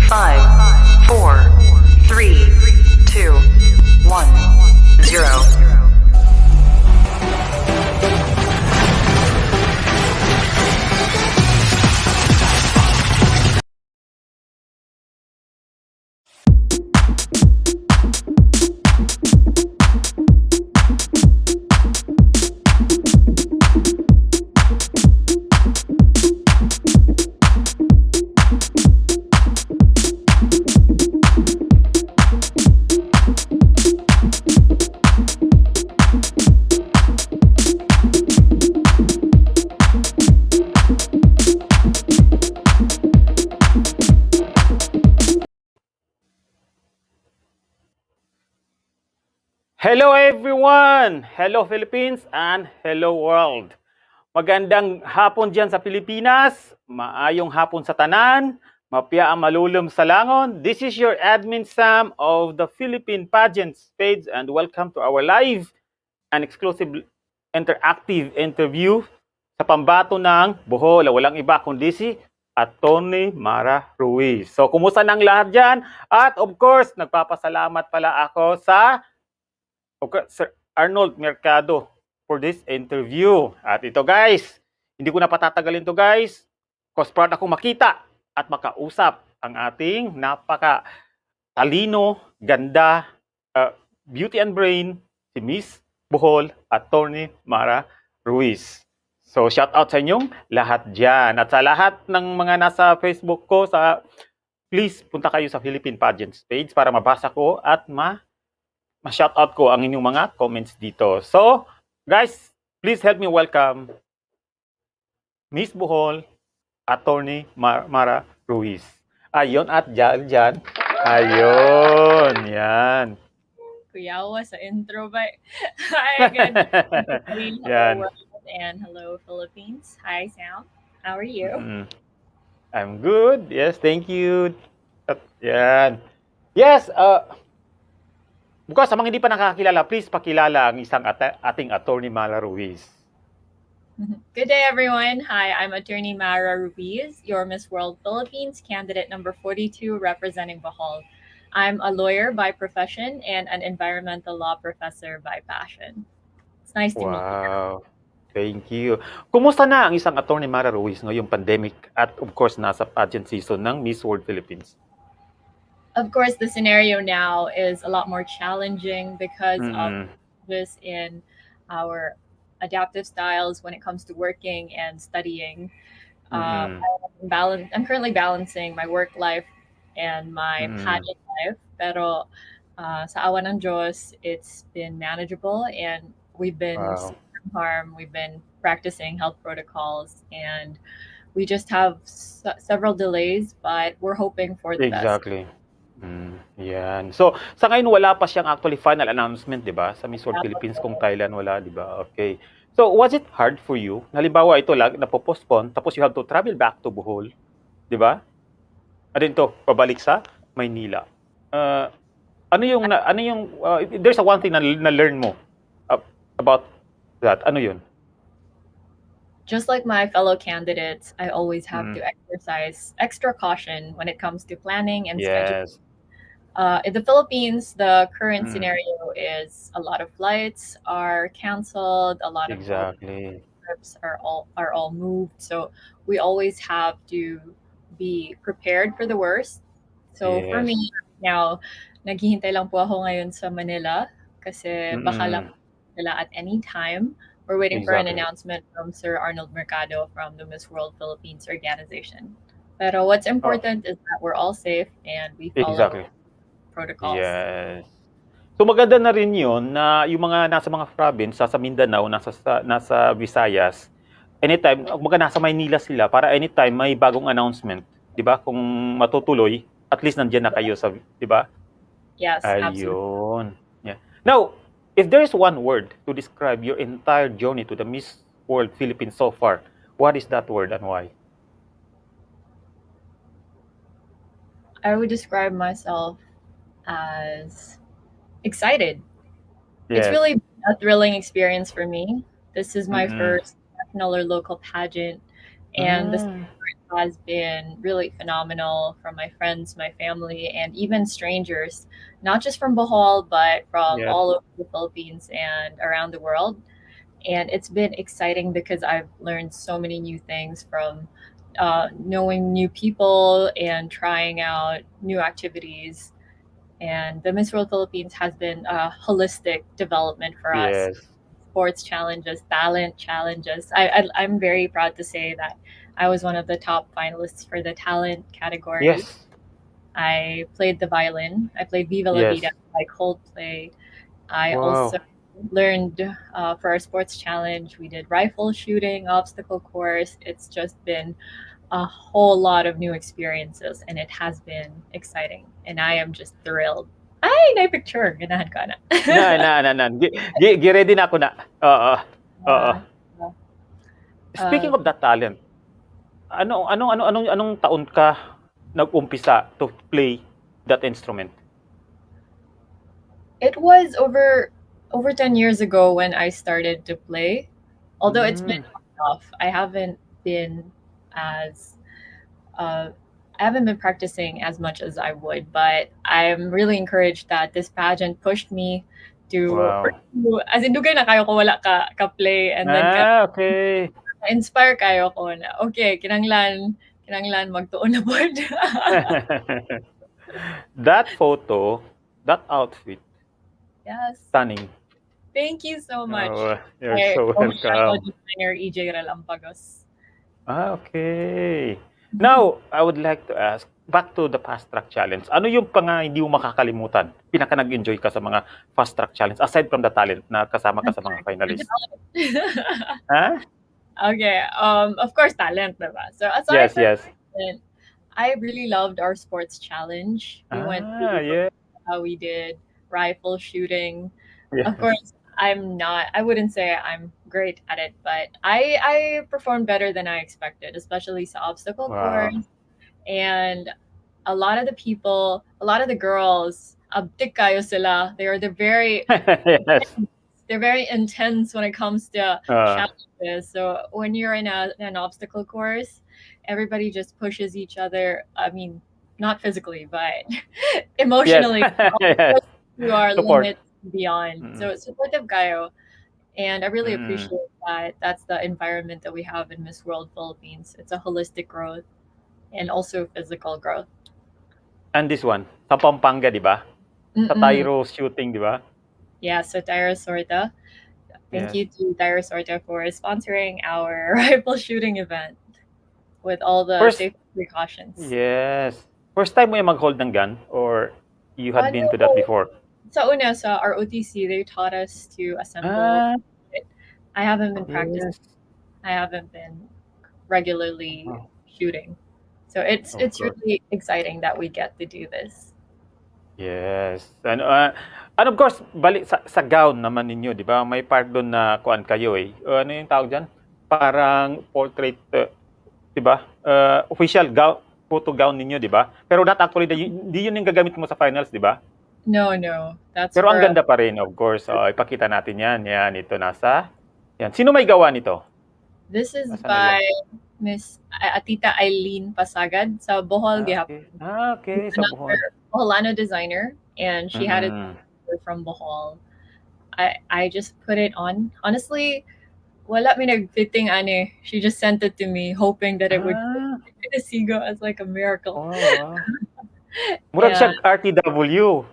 5, 4, 3, 2, 1, 0. Hello everyone! Hello Philippines and hello world! Magandang hapon dyan sa Pilipinas, maayong hapon sa tanan, mapya ang malulom sa langon. This is your admin Sam of the Philippine Pageants page and welcome to our live and exclusive interactive interview sa pambato ng Bohol. Walang iba kundi si Attorney Mara Ruiz. So, kumusta ng lahat dyan? At of course, nagpapasalamat pala ako sa Sir Arnold Mercado for this interview. At ito guys, hindi ko na patatagalin to guys. Cause proud ako makita at makausap ang ating napaka talino, ganda, beauty and brain, si Miss Bohol, Attorney Mara Ruiz. So shout out sa inyong lahat dyan. At sa lahat ng mga nasa Facebook ko, please punta kayo sa Philippine Pageants page para mabasa ko at ma-shoutout ko ang inyong mga comments dito. So, guys, please help me welcome Miss Bohol, Attorney Mara Ruiz. Ayun, at dyan. Ayun, yan. Kuyawa sa intro ba? Hi again. Hello world and hello Philippines. Hi Sam. How are you? I'm good. Yes, thank you. At yan. Yes, bukas sa mga hindi pa nakakilala, please pakilala ang isang ating Attorney Mara Ruiz. Good day, everyone. Hi, I'm Attorney Mara Ruiz, your Miss World Philippines candidate number 42 representing Bohol. I'm a lawyer by profession and an environmental law professor by passion. It's nice to meet you. Wow. Thank you. Kumusta na ang isang Attorney Mara Ruiz ngayong pandemic at of course nasa pageant season ng Miss World Philippines? Of course, the scenario now is a lot more challenging because of this in our adaptive styles when it comes to working and studying. I'm currently balancing my work life and my pageant life, pero sa awa ng Diyos, it's been manageable and we've been sparing harm, we've been practicing health protocols, and we just have several delays, but we're hoping for the best. Exactly. Yan. So, sa ngayon wala pa siyang actually final announcement, 'di ba? Sa Miss World Philippines kung Thailand wala, 'di ba? Okay. So, was it hard for you? Halimbawa ito na-postpone tapos you have to travel back to Bohol, 'di ba? Pabalik sa Maynila. There's one thing na learn mo about that. Ano 'yun? Just like my fellow candidates, I always have to exercise extra caution when it comes to planning and scheduling. In the Philippines, the current scenario is a lot of flights are canceled, a lot of trips are all moved. So we always have to be prepared for the worst. So for me now, naghihintay lang po ako ngayon sa Manila kasi baka lang nila at any time. We're waiting for an announcement from Sir Arnold Mercado from the Miss World Philippines organization. Pero what's important is that we're all safe and we follow protocols. Yes. So maganda na rin 'yon na yung mga nasa mga province, sa Mindanao, nasa Visayas, anytime, nasa Maynila sila para anytime may bagong announcement, 'di ba? Kung matutuloy, at least nandiyan na kayo sa, 'di ba? Yes, absolutely. Yeah. Now, if there is one word to describe your entire journey to the Miss World Philippines so far, what is that word and why? I would describe myself as excited. It's really a thrilling experience for me. This is my first national or local pageant, and the has been really phenomenal from my friends, my family, and even strangers, not just from Bohol, but from Yes. all over the Philippines and around the world. And it's been exciting because I've learned so many new things from knowing new people and trying out new activities. And the Miss World Philippines has been a holistic development for us. Yes. Sports challenges, talent challenges. I'm very proud to say that I was one of the top finalists for the talent category. Yes. I played the violin. I played Viva La Yes. Vida by Coldplay. I also Wow. learned for our sports challenge, we did rifle shooting, obstacle course. It's just been a whole lot of new experiences, and it has been exciting. And I am just thrilled. Ay, na-picture. Ganahan ko na. Na. Ready na ako na. Oo. Oo. Speaking of that talent, anong taon ka nag-umpisa to play that instrument? It was over 10 years ago when I started to play. Although it's been on and off, I haven't been as I haven't been practicing as much as I would, but I'm really encouraged that this pageant pushed me to Wow. pursue, as in dugay na kayo ko wala ka play, and then Okay. inspire kayo ko na okay, kinanglan magtuon na pod. That photo, that outfit, Yes. stunning. Thank you so much. Oh, you're so welcome. Designer EJ Relampagos. Okay. Now, I would like to ask, back to the Fast Track Challenge. Ano yung hindi mo makakalimutan? Pinaka nag-enjoy ka sa mga Fast Track Challenge aside from the talent na kasama ka sa mga finalists? Huh? Okay. Of course, talent, diba? So aside from talent, I really loved our sports challenge. We went through we did rifle shooting. Yes. Of course, I wouldn't say I'm great at it, but I performed better than I expected, especially sa obstacle course. And a lot of the girls, abdik kayo sila. They're very they're very intense when it comes to challenges. So when you're in an obstacle course, everybody just pushes each other. I mean, not physically, but emotionally. Yes. To our limits beyond. So it's supportive kayo. And I really appreciate that. That's the environment that we have in Miss World Philippines. It's a holistic growth and also physical growth. And this one, sa Pampanga, di ba? Sa Tyro shooting, di ba? Yeah, so Tyro Sorta. Thank you to Tyro Sorta for sponsoring our rifle shooting event with all the safety precautions. Yes. First time mo yung mag-hold ng gun or you had been to that before? Sa una, sa our OTC, they taught us to assemble. I haven't been practicing. I haven't been regularly shooting. So it's really exciting that we get to do this. Yes. And of course, balik sa gown naman ninyo, di ba? May part doon na kuan kayo eh. Ano yung tawag dyan? Parang portrait, di ba? Official gown, photo gown ninyo, di ba? Pero not actually, di yun yung gagamit mo sa finals, di ba? No. That's pero ang ganda pa rin, of course. Ipakita natin yan. Yan, ito nasa. Yan. Sino may gawa nito? This is by Miss Atita Eileen Pasagad sa Bohol. Okay. Sa Bohol. Boholano designer, and she had it from Bohol. I just put it on. Honestly, wala mi nagfitting ane. She just sent it to me, hoping that it would go as like a miracle. Oh, murag siya RTW.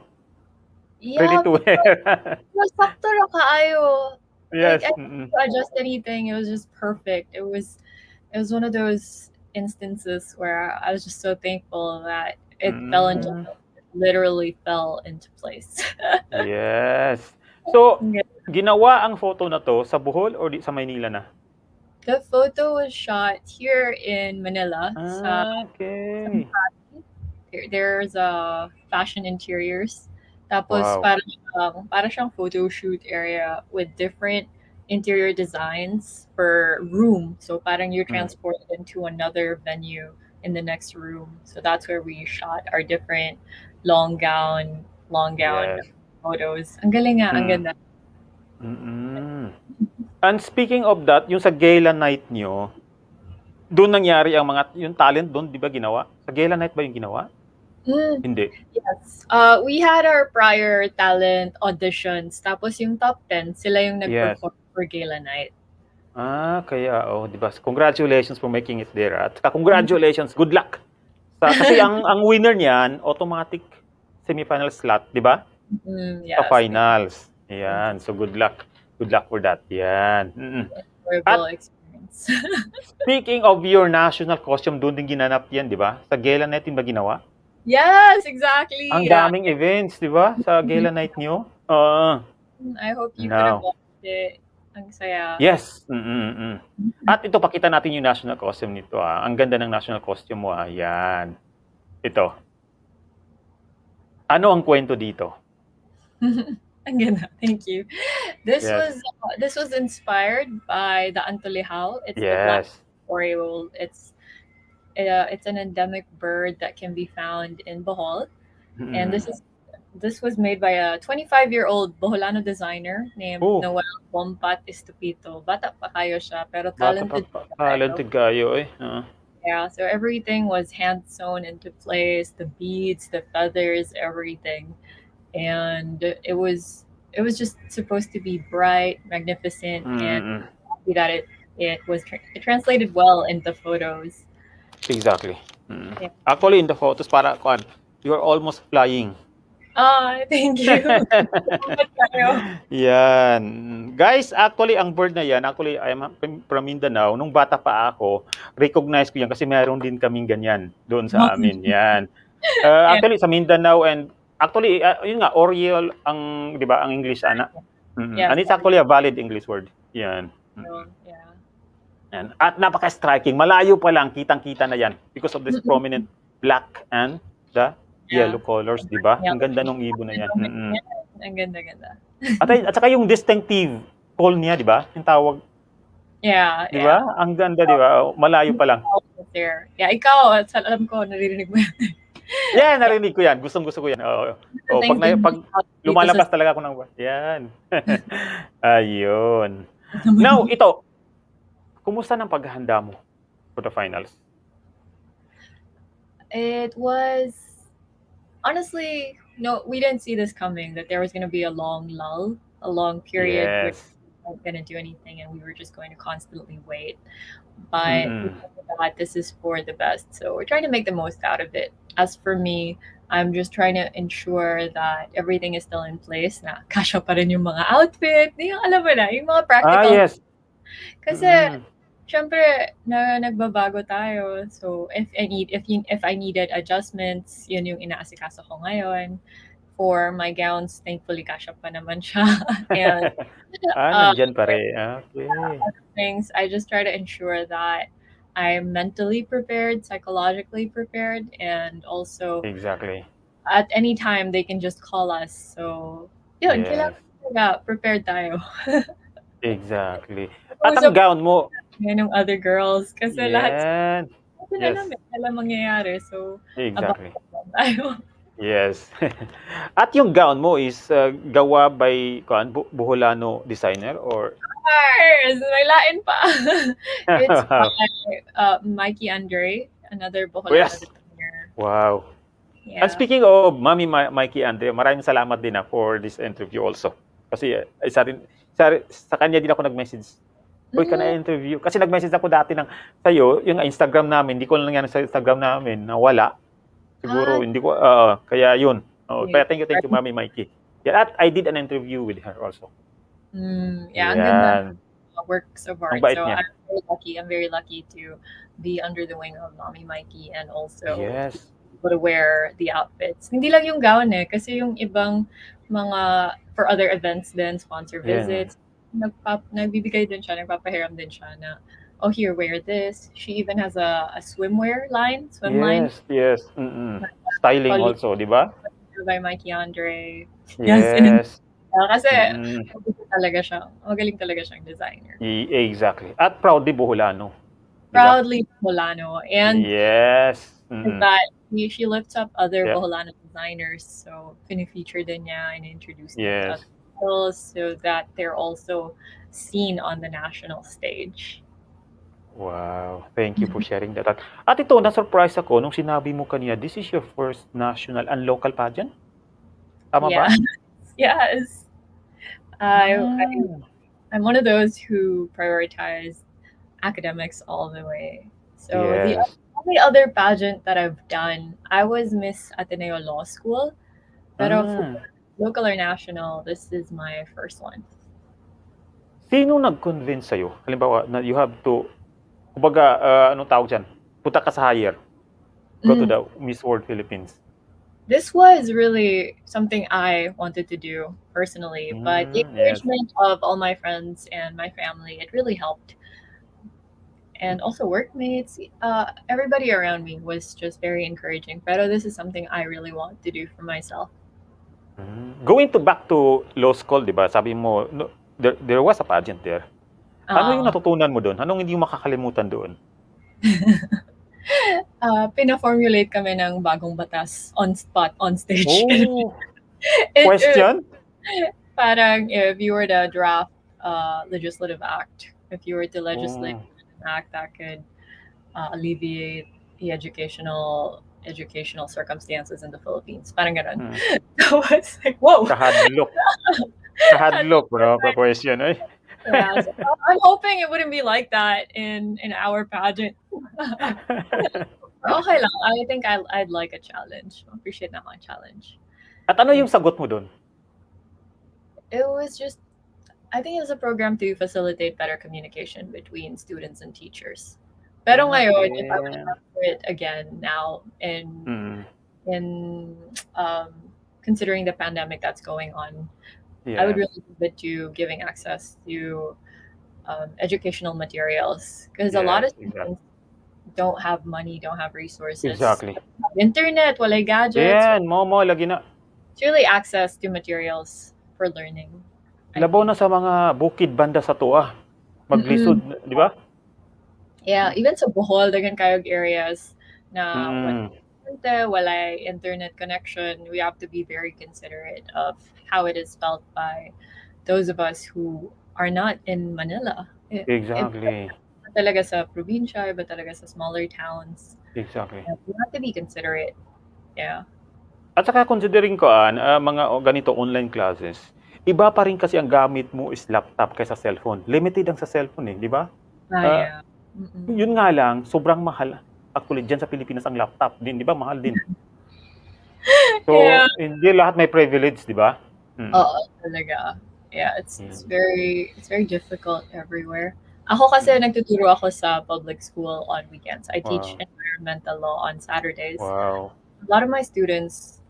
Yeah, ready to wear. sakto ra kaayo. Yes. Like, I didn't adjust anything. It was just perfect. It was one of those instances where I was just so thankful that it literally fell into place. Yes. So, ginawa ang photo na to sa Bohol or sa Maynila na? The photo was shot here in Manila. Okay. There's fashion interiors. Tapos para siyang photo shoot area with different interior designs per room. So parang you're transported into another venue in the next room. So that's where we shot our different long gown photos. Ang galing nga, ang ganda. And speaking of that, yung sa gala night nyo, doon nangyari ang yung talent doon, di ba ginawa? Sa Gala Night ba yung ginawa? Hindi. Yes. We had our prior talent auditions. Tapos yung top 10, sila yung nag-perform for Gala Night. Kaya, di ba? Congratulations for making it there. At congratulations, good luck. Kasi ang winner niyan, automatic semifinal slot, di ba? Yes. Sa finals. Yan. So good luck. Good luck for that. Yan. Horrible experience. Speaking of your national costume, doon din ginanap yan, di ba? Sa Gala Night din ba ginawa? Yes, exactly. Ang daming events, di ba? Sa Gala Night niyo. I hope you could have watched it. Ang saya. Yes. At ito, pakita natin yung national costume nito. Ang ganda ng national costume mo. Yan. Ito. Ano ang kwento dito? Ang ganda. Thank you. This was inspired by the antolihao. It's the black oriole. It's an endemic bird that can be found in Bohol, and this was made by a 25-year-old Boholano designer named Noel Bompat Estupito. Bata pa kayo siya, pero talented. Talented kayo eh. Yeah, so everything was hand sewn into place, the beads, the feathers, everything. And it was just supposed to be bright, magnificent, and that it translated well into photos. Exactly. Yeah. Actually, in the photos, you're almost flying. Thank you. Yan. Guys, actually, ang bird na yan, I'm from Mindanao. Nung bata pa ako, recognize ko yan kasi meron din kaming ganyan doon sa amin. Yan. Actually, sa Mindanao and actually, yun nga, oriole ang, di ba, ang English, ana. Yes, and it's actually a valid English word. Yan. Yeah. Yan. At napaka-striking. Malayo pa lang, kitang-kita na yan because of this prominent black and the yellow colors, di ba? Ang ganda ng ibon na yan. Ang ganda. At saka yung distinctive call niya, di ba? Yung tawag. Yeah. Di ba? Ang ganda, di ba? Malayo pa lang. Yeah, ikaw, alam ko, naririnig mo yan. Yeah, narinig ko yan. Gustong-gusto ko yan. Pag lumalabas talaga ako ng yan. Ayun. Now, ito. Kumusta ng paghahanda mo for the finals? It was... Honestly, no, we didn't see this coming, that there was going to be a long lull, a long period where we weren't going to do anything and we were just going to constantly wait. But we thought this is for the best. So we're trying to make the most out of it. As for me, I'm just trying to ensure that everything is still in place. Na kasya pa rin yung mga outfit, yung alam mo na, yung mga practical. Yes. Kasi syempre nagbabago tayo. So if I needed adjustments, yun yung inaasikaso ko ngayon. For my gowns, thankfully kasya pa naman siya. And nandiyan pa rin. Okay. Things, I just try to ensure that I'm mentally prepared, psychologically prepared, and also exactly at any time they can just call us. So yun, kailangan prepared tayo. Exactly. At ang gown mo, yan yung other girls kasi lahat alam mangyayari, so exactly tayo. Yes. At yung gown mo is gawa by Boholano designer or may lain pa. It's by Mikey Andre, another Boholano designer. Wow. Yeah. And speaking of Mami Mikey Andre, maraming salamat din for this interview also. Kasi sa kanya din ako nag-message. Uy, ka na-interview. Kasi nag-message ako dati sa'yo, yung Instagram namin, hindi ko lang yan sa Instagram namin, nawala. Siguro, hindi ko, kaya yun. Kaya thank you, Mami Mikey. Yeah, at I did an interview with her also. Yeah, ang ganda. Works of art. So I'm very lucky to be under the wing of Mami Mikey and also able to wear the outfits. Hindi lang yung gown kasi yung ibang mga, for other events din, sponsor visits, nagbibigay din siya, nagpapahiram din siya na, oh, here, wear this. She even has a swimwear line, line. Yes. Styling also, di ba? By Mikey Andre. Yes. Kasi magaling talaga siyang designer. Exactly. At proudly Boholano. Proudly Boholano. And that she lifts up other Boholano designers. So, pinifeature din niya and introduced them to other people so that they're also seen on the national stage. Wow, thank you for sharing that. At ito, na-surprise ako nung sinabi mo kanina, this is your first national and local pageant? Tama Yeah. ba? Yes. Ah, I'm one of those who prioritize academics all the way. So the yes. only other pageant that I've done, I was Miss Ateneo Law School, pero for Ah, local or national, this is my first one. sino nag-convince sa'yo? Halimbawa, na you have to, kumbaga, anong tawag dyan? Punta ka sa higher. Go to Mm, the Miss World Philippines. This was really something I wanted to do personally, but the Yes. encouragement of all my friends and my family, it really helped. And also workmates, everybody around me was just very encouraging. Pero this is something I really want to do for myself. Going back to law school, di ba? Sabi mo, no, there was a pageant there. Ano yung natutunan mo doon? Anong hindi mo makakalimutan doon? Pina-formulate kami ng bagong batas on spot, on stage. Oh, question? Parang if you were to draft legislative act, if you were to legislate an act that could alleviate the educational circumstances in the Philippines. Parang ganun. So it's like, whoa. Kahadlok. Kahadlok, bro, question, eh? Yeah, so I'm hoping it wouldn't be like that in our pageant. Okay lang. I think I'd like a challenge. Appreciate na mga challenge. At ano yung sagot mo doon? It was just, I think it was a program to facilitate better communication between students and teachers. Pero ngayon, if I were to do it again now in considering the pandemic that's going on, I would really give it to giving access to educational materials, because a lot of students don't have money, don't have resources. Exactly. Internet, walay gadgets. Yan, momo, lagi na. It's really access to materials for learning. Labaw na sa mga bukid banda sa tuwa. Maglisod, di ba? Yeah, even sa Bohol, dagan kayog areas na wala internet connection. We have to be very considerate of how it is felt by those of us who are not in Manila. Exactly. Iba talaga sa probinsya, iba talaga sa smaller towns. Exactly. We have to be considerate. Yeah. At saka considering ko, mga ganito online classes, iba pa rin kasi ang gamit mo is laptop kaysa cellphone. Limited ang sa cellphone eh, di ba? Yeah. Yun nga lang, sobrang mahal. Actually, dyan sa Pilipinas ang laptop din, di ba? Mahal din. So, hindi lahat may privilege, di ba? Oo, talaga. Yeah, it's very difficult everywhere. Ako kasi nagtuturo ako sa public school on weekends. I teach environmental law on Saturdays. Wow. A lot of my students,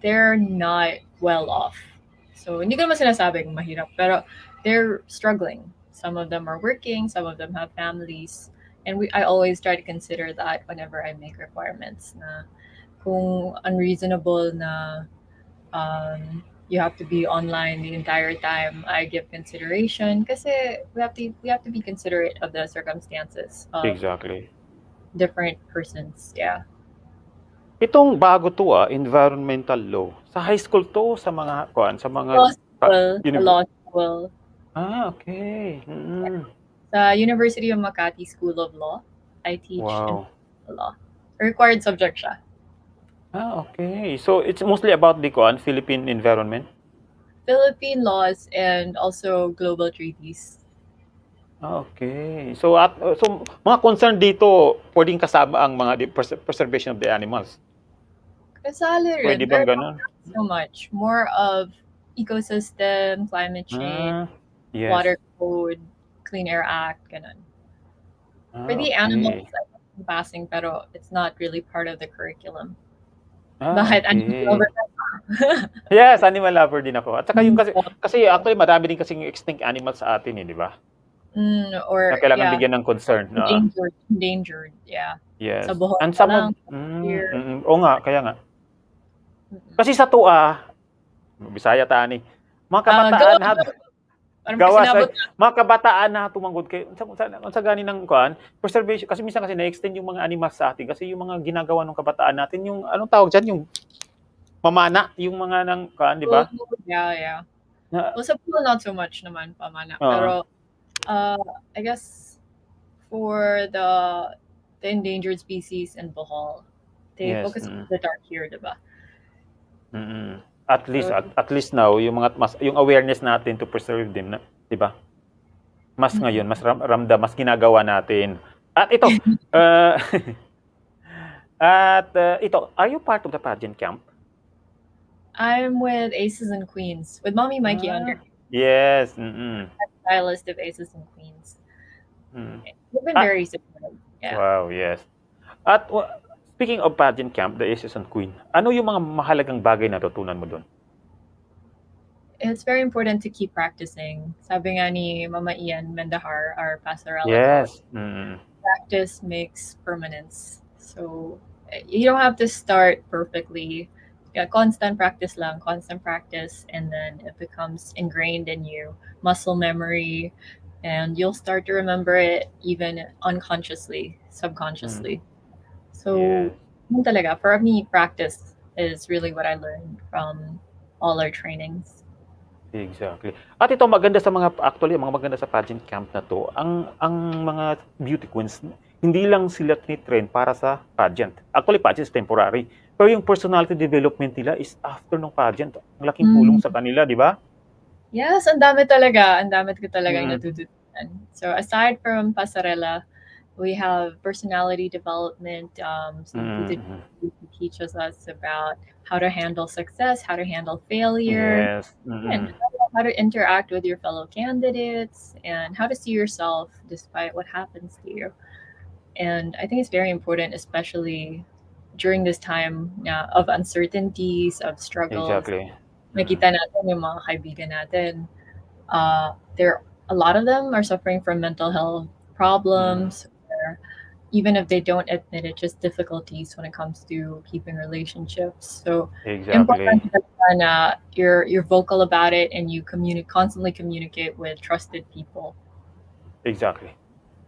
they're not well off. So, hindi ko naman sinasabing mahirap, pero they're struggling. Some of them are working, some of them have families. And I always try to consider that whenever I make requirements na kung unreasonable na you have to be online the entire time, I give consideration kasi we have to be considerate of the circumstances of different persons. Yeah. Itong bago to environmental law. Sa high school to, sa mga law school. Okay. Sa University of Makati School of Law, I teach law. Required subject siya. Okay. So it's mostly about the Philippine environment? Philippine laws and also global treaties. Okay. So mga concern dito, pwedeng kasama ang mga preservation of the animals. Kasali rin. Pwede bang ganun? So much. More of ecosystem, climate change, water code, Clean Air Act, ganun. For the animals, I'm passing, pero it's not really part of the curriculum. Bakit? Animal lover ka? Yes, animal lover din ako. At saka yung kasi actually marami din kasing extinct animals sa atin di ba? Or na kailangan bigyan ng concern. Endangered, yeah. Yes. Sa Bohol And some of, oo nga, kaya nga. Kasi sa tuwa, Bisaya tani, mga kabataan mga kabataan na tumanggod kay sa gani ng preservation, kasi minsan kasi na-extend yung mga animals sa atin kasi yung mga ginagawa ng kabataan natin, yung anong tawag diyan, yung pamana, yung mga ng di ba? Yeah. Well, sa Bohol not so much naman pamana, pero I guess for the endangered species in Bohol. They Yes. focus on the dark here, diba? At least now yung yung awareness natin to preserve them, 'di ba? Mas ngayon mas ramdam, mas ginagawa natin. At ito, ito, are you part of the pageant camp? I'm with Aces and Queens with Mommy Mikey under. Yes. Stylist of Aces and Queens. We've been very supportive. Yeah. Wow, yes. At speaking of pageant camp, the Aces and Queen, ano yung mga mahalagang bagay na natutunan mo doon? It's very important to keep practicing. Sabi nga ni Mama Ian Mendahar, our pastorella Yes. coach, practice makes permanence. So you don't have to start perfectly. Yeah, constant practice, and then it becomes ingrained in you, muscle memory, and you'll start to remember it even unconsciously, subconsciously. So talaga, for me, practice is really what I learned from all our trainings. Exactly. At ito maganda sa mga maganda sa pageant camp na to, ang mga beauty queens, hindi lang sila tinitrain para sa pageant. Actually, pageant is temporary. Pero yung personality development nila is after ng pageant. Ang laking tulong sa kanila, di ba? Yes, ang dami talaga. Ang dami ko talaga yung natutunan. So aside from pasarela, we have personality development. So who teaches us about how to handle success, how to handle failure, and how to interact with your fellow candidates, and how to see yourself despite what happens to you. And I think it's very important, especially during this time of uncertainties, of struggles. Exactly. Nakita natin yung mga kaibigan natin. A lot of them are suffering from mental health problems, or even if they don't admit it, just difficulties when it comes to keeping relationships. So important na you're vocal about it and you constantly communicate with trusted people. Exactly.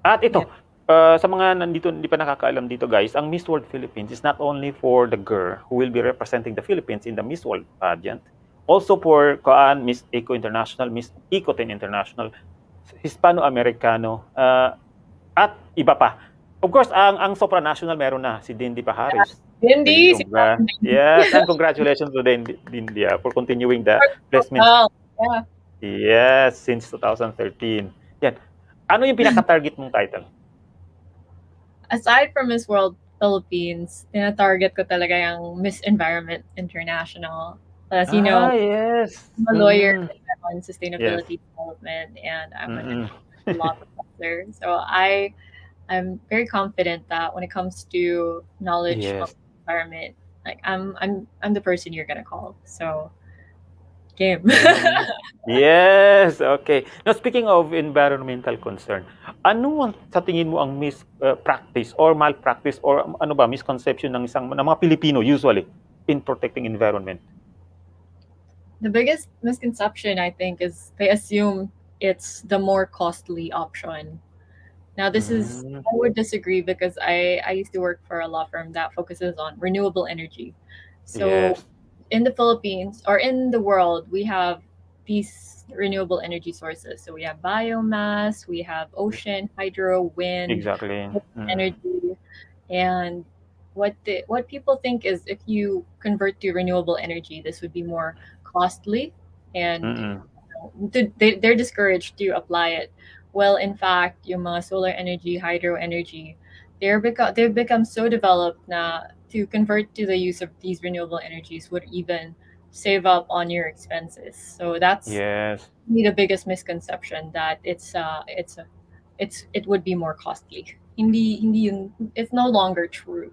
At ito, sa mga nandito hindi pa nakakaalam dito guys, ang Miss World Philippines is not only for the girl who will be representing the Philippines in the Miss World pageant, also for Miss Eco International, Miss Eco 10 International, Hispano-Americano, at iba pa. Of course, ang supranational meron na si Dindy Paharis. Dindy! Yes, and congratulations to Dindy for continuing the placement. Yeah. Yes, since 2013. Yan. Ano yung pinaka-target mong title? Aside from Miss World Philippines, tina-target ko talaga yung Miss Environment International. As you know, yes. I'm a lawyer on sustainability development, and I'm a law professor. So I'm very confident that when it comes to knowledge of the environment, like I'm the person you're gonna call. So game. Yes, okay. Now speaking of environmental concern, ano sa tingin mo ang mispractice or malpractice or misconception ng mga Pilipino usually in protecting environment? The biggest misconception, I think, is they assume it's the more costly option. Now, this is, I would disagree because I used to work for a law firm that focuses on renewable energy. So in the Philippines or in the world, we have these renewable energy sources. So we have biomass, we have ocean, hydro, wind, energy. And what people think is if you convert to renewable energy, this would be more costly, and they're discouraged to apply it. Well, in fact, yung mga solar energy, hydro energy, they've become so developed na to convert to the use of these renewable energies would even save up on your expenses. So that's the biggest misconception, that it would be more costly. It's no longer true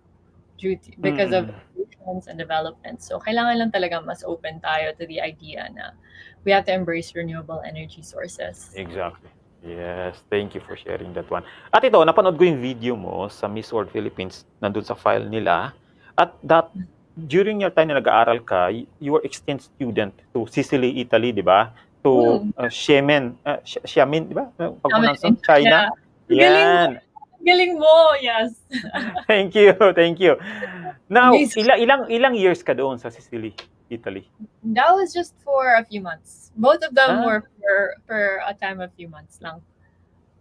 because of evolutions and development. So kailangan lang talaga mas open tayo to the idea na we have to embrace renewable energy sources. Exactly. Yes, thank you for sharing that one. At ito, napanood ko yung video mo sa Miss World Philippines, nandun sa file nila. At that, during your time na nag-aaral ka, you were exchange student to Sicily, Italy, di ba? To Xiamen, di ba? China. Yan. Galing mo, yes. Thank you. Now, ilang years ka doon sa Sicily, Italy? That was just for a few months. Both of them were for a time of few months lang.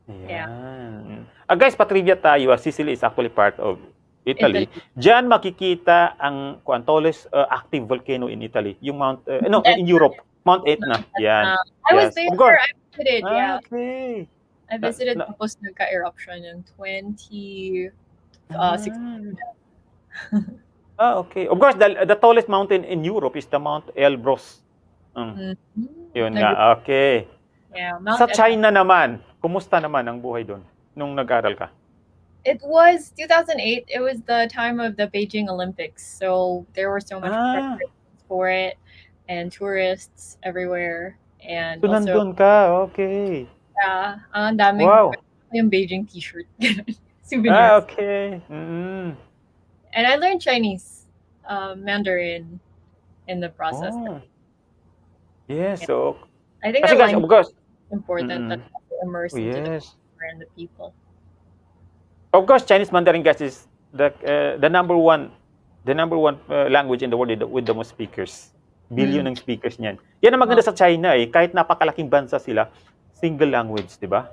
Yeah, Ayan. Guys, patrivia tayo. Sicily is actually part of Italy. Italy. Diyan makikita ang tallest active volcano in Italy. Yung Mount, no, in Europe. Mount Etna. Yan. I was Yes. there. Of course. I visited. Yeah, Okay. I Na, visited na, tapos nagka-eruption in 2016. okay. Of course, the tallest mountain in Europe is the Mount Elbrus. Yun nga. Okay. Yeah, Sa Mount Etna. China naman, kumusta naman ang buhay doon nung nag-aral ka? It was 2008. It was the time of the Beijing Olympics, so there were so much preparations for it, and tourists everywhere, and So, also nandun ka. Okay. ang daming yung Beijing T-shirt, souvenirs. Okay. Mm-hmm. And I learned Chinese, Mandarin, in the process. Oh. Yes. So, I think kasi guys, of course, important that you immerse into the culture and the people. Of course, Chinese Mandarin, guys, is the number one language in the world with the most speakers. Billion ng speakers niyan. Yan ang maganda sa China eh. Kahit napakalaking bansa sila, single language, di ba?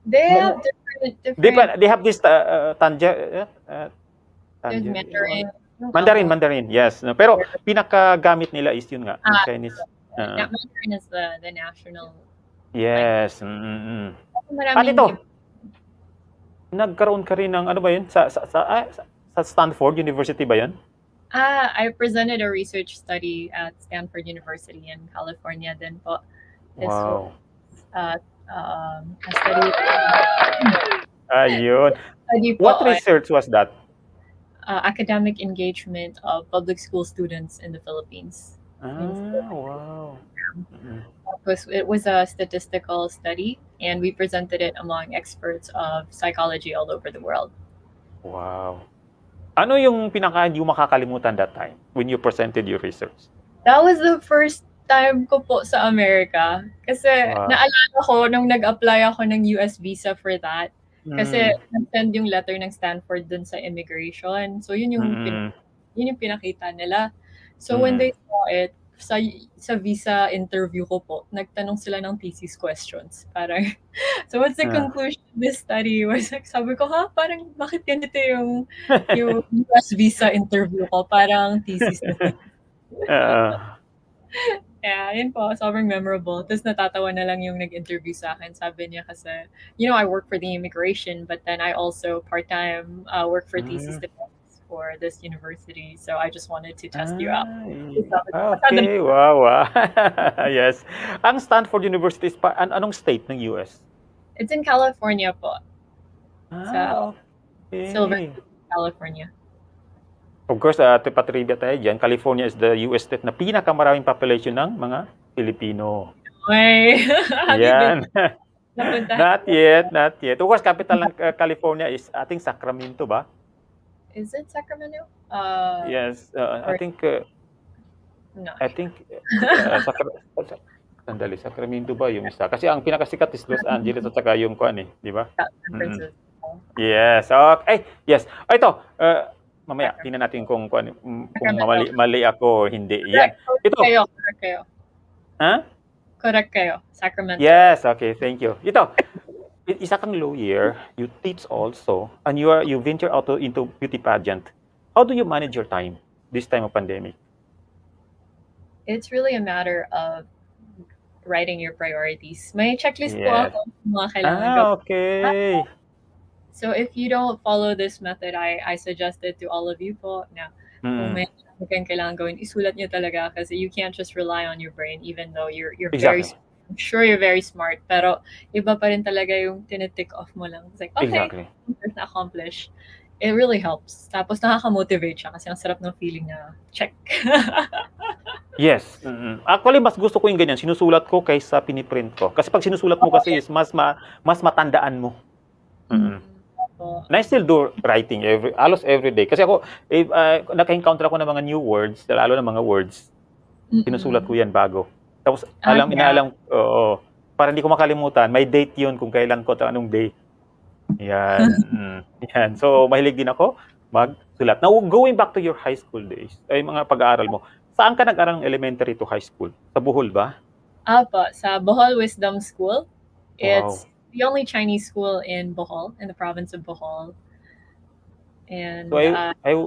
They have different. They have this Mandarin, yes. Pero pinakagamit nila is yun nga, yung Chinese. Mandarin is the national. Yes. At ito, nagkaroon ka rin ng ano ba yun? Sa Stanford University ba yun? I presented a research study at Stanford University in California din po. Wow. A study. Ayun. What research was that? Academic engagement of public school students in the Philippines. Wow. It was a statistical study, and we presented it among experts of psychology all over the world. Wow. Ano yung hindi mo makakalimutan that time when you presented your research? That was the first time ko po sa Amerika. Kasi naalala ko nung nag-apply ako ng US visa for that. Kasi nag-send yung letter ng Stanford dun sa immigration. So yun yung pinakita nila. So when they saw it, sa visa interview ko po, nagtanong sila ng thesis questions. Parang, so what's the conclusion of this study? Was like, sabi ko, parang bakit ganito yung US visa interview ko? Parang thesis na. Yeah, yun po, sobrang memorable. Tapos natatawa na lang yung nag-interview sa akin. Sabi niya kasi, I work for the immigration, but then I also part-time work for thesis defense for this university. So I just wanted to test you out. Okay, wow. Yes. Ang Stanford University is anong state ng US? It's in California po. Okay. Silver, California. Of course, patrivia tayo dyan. California is the US state na pinakamaraming population ng mga Pilipino. Ay, yan. Not yet. Of course, capital ng California is ating Sacramento ba? Is it Sacramento? Yes, I think Sacramento ba yung isa? Kasi ang pinakasikat is Los Angeles at saka yung di ba? San Francisco. Yes. Okay. Yes. Ito, mamaya tingnan natin kung mali ako hindi. Yan. Ito. Correct kayo. Correct kayo. Sacramento. Yes, okay, thank you. Ito. Isa kang lawyer, you teach also, and you venture out into beauty pageant. How do you manage your time this time of pandemic? It's really a matter of writing your priorities. May checklist po ako mga kailangan gawin. Okay. So if you don't follow this method, I suggest it to all of you po na kung may kailangan gawin, isulat nyo talaga kasi you can't just rely on your brain even though you're very I'm sure you're very smart, pero iba pa rin talaga yung tinitick off mo lang. It's like, okay, na-accomplish. It really helps. Tapos nakaka-motivate siya kasi ang sarap ng feeling na check. Yes. Actually, mas gusto ko yung ganyan. Sinusulat ko kaysa piniprint ko. Kasi pag sinusulat mo kasi is mas matandaan mo. And I still do writing almost every day. Kasi ako, naka-encounter ako ng mga new words, lalo ng mga words, sinusulat ko yan bago. Tapos, inaalam, para hindi ko makalimutan, may date yun kung kailan ko, anong day. Yan. Yan. So, mahilig din ako magsulat. Now, going back to your high school days, ay mga pag-aaral mo, saan ka nag-aaral ng elementary to high school? Sa Bohol ba? Apo, sa Bohol Wisdom School. It's the only Chinese school in Bohol, in the province of Bohol. And So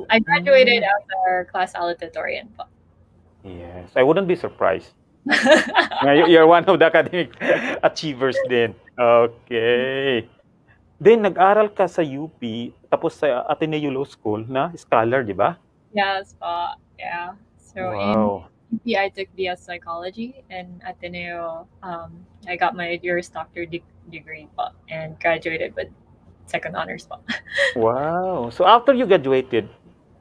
I graduated as our class valedictorian po. yes, I wouldn't be surprised. You're one of the academic achievers din. Okay. Then, nag-aral ka sa UP, tapos sa Ateneo Law School na scholar, di ba? Yes po. Yeah. So in Wow. UP, I took BS Psychology, and Ateneo, I got my Juris Doctor degree po, and graduated with second honors po. Wow. So, after you graduated,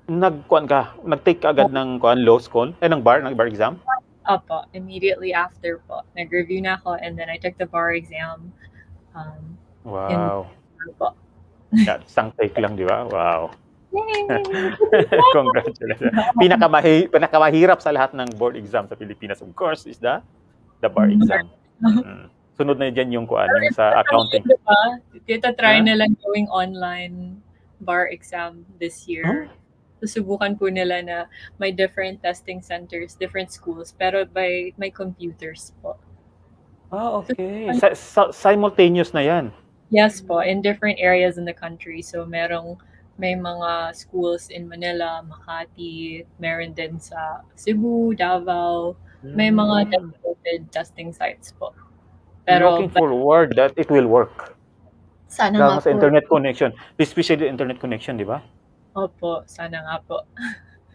nag-take ka agad ng law school, ng bar exam? Opo, immediately after po. Nag-review na ako, and then I took the bar exam. Wow. Po. Yeah, isang take lang, di ba? Wow. Yay! Congratulations. Pinakamahirap sa lahat ng board exam sa Pilipinas, of course, is the bar exam. Sunod na dyan yung yung sa accounting. Kita try na lang going online bar exam this year. Susubukan po nila na may different testing centers, different schools, pero may computers po. Okay. Simultaneous na yan. Yes po, in different areas in the country. So may mga schools in Manila, Makati, meron din sa Cebu, Davao. May mga dedicated testing sites po. Pero looking forward that it will work. Sana nga sa po. internet connection. Especially internet connection, di ba? Opo, sana nga po.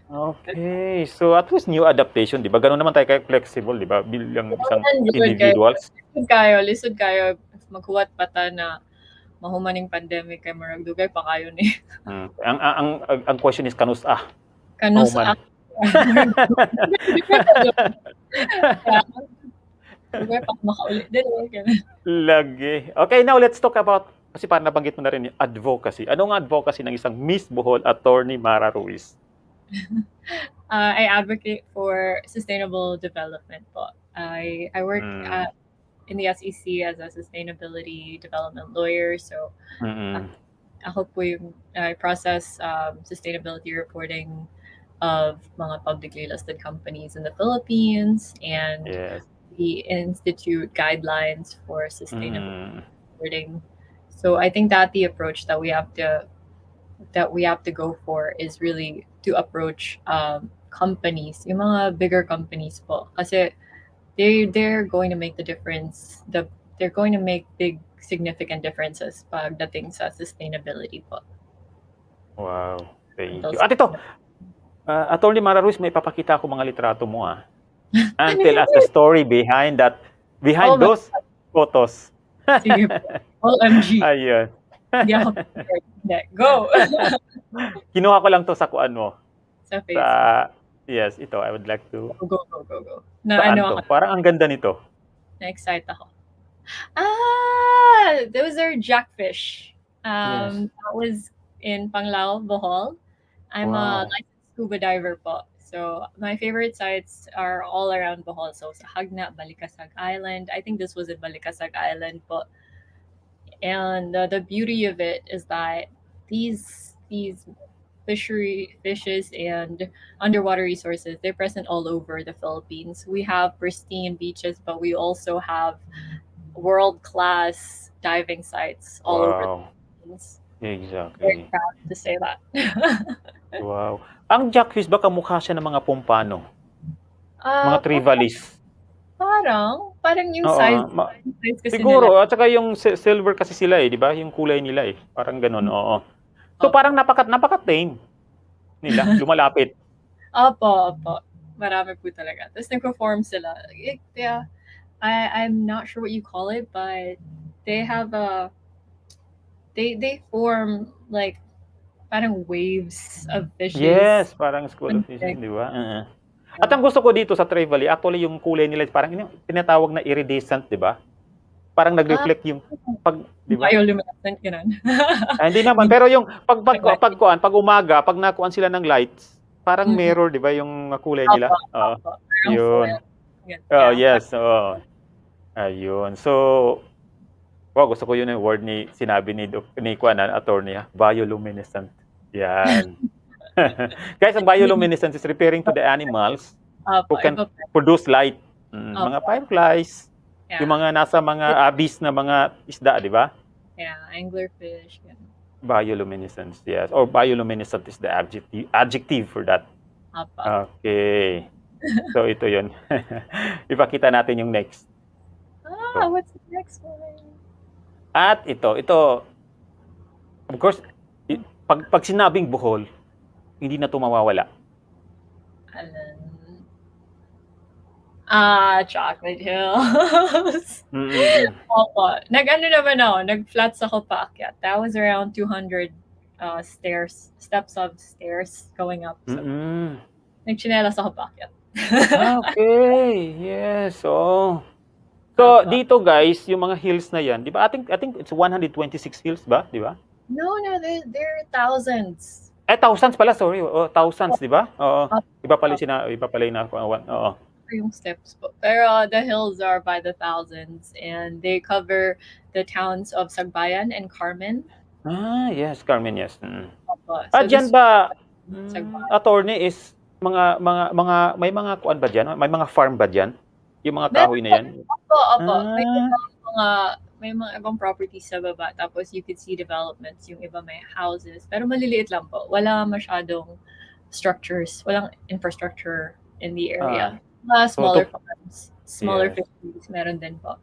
Okay. So at least new adaptation, di ba? Ganun naman tayo kayo flexible, di ba? Bilang isang individuals. Lisod kayo. Maghuwat pata na mahumaning pandemic kay maragdugay pa kayo ni. Ang question is kanus Kanus Lagi. Okay, now let's talk about, kasi parang nabanggit mo na rin yung advocacy. Anong advocacy ng isang Miss Bohol, Attorney Mara Ruiz? I advocate for sustainable development po. I work in the SEC as a sustainability development lawyer. So, ako po yung I process sustainability reporting of mga publicly listed companies in the Philippines, and we institute guidelines for sustainable reporting. So I think that the approach that we have to go for is really to approach companies, yung mga bigger companies po, kasi they're going to make the difference. They're going to make big significant differences pagdating sa sustainability po. Wow, thank you. At ito, Attorney Mara Ruiz, may papakita ako mga litrato mo and tell us the story behind those photos. Sige po. OMG. Ayun. Go. Kinuha ko lang to sa kuan mo. Sa Facebook. Yes, ito. I would like to... Go. Saan to? Parang ang ganda nito. Na-excite ako. Those are jackfish. That was in Panglao, Bohol. I'm a licensed scuba diver po. So my favorite sites are all around Bohol. So sa Hagna, Balikasag Island. I think this was in Balikasag Island po. And the beauty of it is that these fishes and underwater resources, they're present all over the Philippines. We have pristine beaches, but we also have world-class diving sites all over the Philippines. Exactly. Very proud to say that. Wow. Ang jackfish ba kamukha siya ng mga pumpano? Mga trivalis? Parang yung size kasi siguro, at saka yung silver kasi sila di ba? Yung kulay nila Parang ganun, oo. So parang napaka-tame nila, lumalapit. Opo. Marami po talaga. Tapos nag-perform sila. I'm not sure what you call it, but they have they form like parang waves of fishes. Yes, parang school of fishes, di ba? At ang gusto ko dito sa Trevally, actually yung kulay nila parang tinatawag na iridescent, di ba? Parang nag-reflect yung di ba? Bioluminescent ganun. Hindi naman, pero yung pag umaga, pag nakuan sila ng lights, parang mirror, di ba, yung kulay nila? Yun. Yes. Ayun. So, gusto ko yun yung word sinabi ni attorney, bioluminescent. Yan. Guys, ang bioluminescence is referring to the animals who can produce light. Mga fireflies. Yung mga nasa mga abyss na mga isda, di ba? Yeah, anglerfish. Yeah. Bioluminescence, yes. Or bioluminescent is the adjective for that. Apa. Okay. So, ito yun. Ipakita natin yung next. What's the next one? At ito, of course, pag sinabing Bohol, hindi na ito mawawala. Chocolate Hills. Opo. Nag-ano naman ako, nag-flats ako paakyat. That was around 200 steps of stairs going up. So, nagchinelas ako paakyat. Okay, yes. So dito guys, yung mga hills na yan, di ba? I think it's 126 hills ba? Di ba? No, there are thousands. Thousands pala, sorry. Thousands, di ba? Oo. Iba pala yung oo. Yung steps po. Pero the hills are by the thousands and they cover the towns of Sagbayan and Carmen. Yes, Carmen, yes. So dyan ba, attorney is may mga kuan ba dyan? May mga farm ba dyan? Yung mga kahoy na yan? Opo. May mga ibang properties sa baba. Tapos you could see developments. Yung iba may houses. Pero maliliit lang po. Wala masyadong structures. Walang infrastructure in the area. Smaller farms. Smaller fisheries. Meron din po.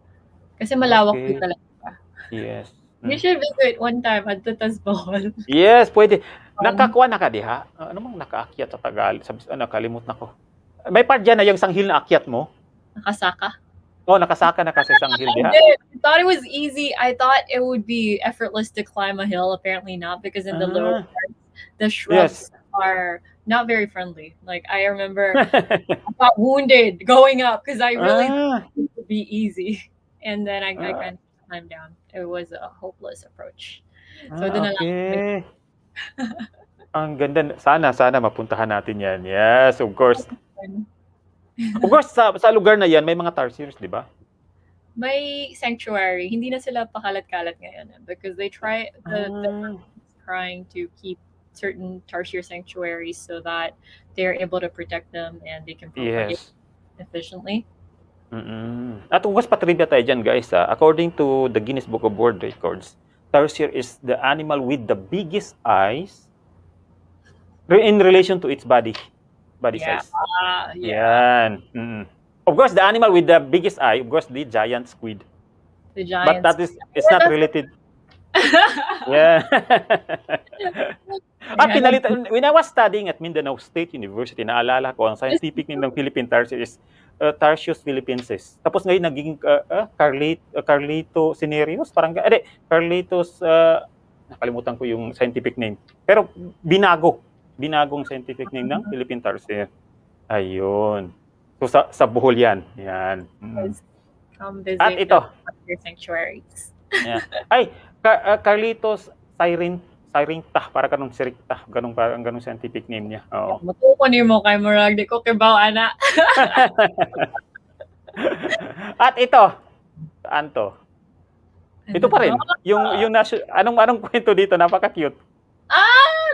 Kasi malawak po talaga. Yes. You should visit one time at Bohol. Yes, pwede. Nakakuha na ka diha? Ano mang nakaakyat sa Tagalog? Nakalimut na ko. May part dyan na yung isang hill na akyat mo? Nakasaka. Nakasaka na kasi isang hill diha. I thought it was easy. I thought it would be effortless to climb a hill. Apparently not, because in the lower parts, the shrubs are not very friendly. Like, I remember I got wounded going up because I really thought it would be easy. And then I kind of climbed down. It was a hopeless approach. So okay. Ang ganda. Sana mapuntahan natin yan. Yes, of course. Of course, sa lugar na yan, may mga tarsiers, di ba? May sanctuary. Hindi na sila pakalat-kalat ngayon because they trying to keep certain tarsier sanctuaries so that they're able to protect them and they can propagate efficiently. At kung mas patribya tayo dyan, guys, according to the Guinness Book of World Records, tarsier is the animal with the biggest eyes in relation to its body size. Yan. Of course, the animal with the biggest eye, of course, the giant squid. But that is, it's not related. Yeah. When I was studying at Mindanao State University, naalala ko, ang scientific name ng Philippine tarsier is Tarsius philippensis. Tapos ngayon naging Carlito cinereus, parang Carlitos, nakalimutan ko yung scientific name. Pero binagong scientific name ng Philippine tarsier. Ayun. So sa Bohol yan. Yan. Come visit at ito. Your sanctuaries. Yeah. Ay, Carlitos Syringta, para kanong sirikta, ganung scientific name niya. Oo. Matukunin mo kay Murag, di ko kibaw, ana. At ito, saan to? Ito pa rin. Yung anong kwento dito, napaka-cute.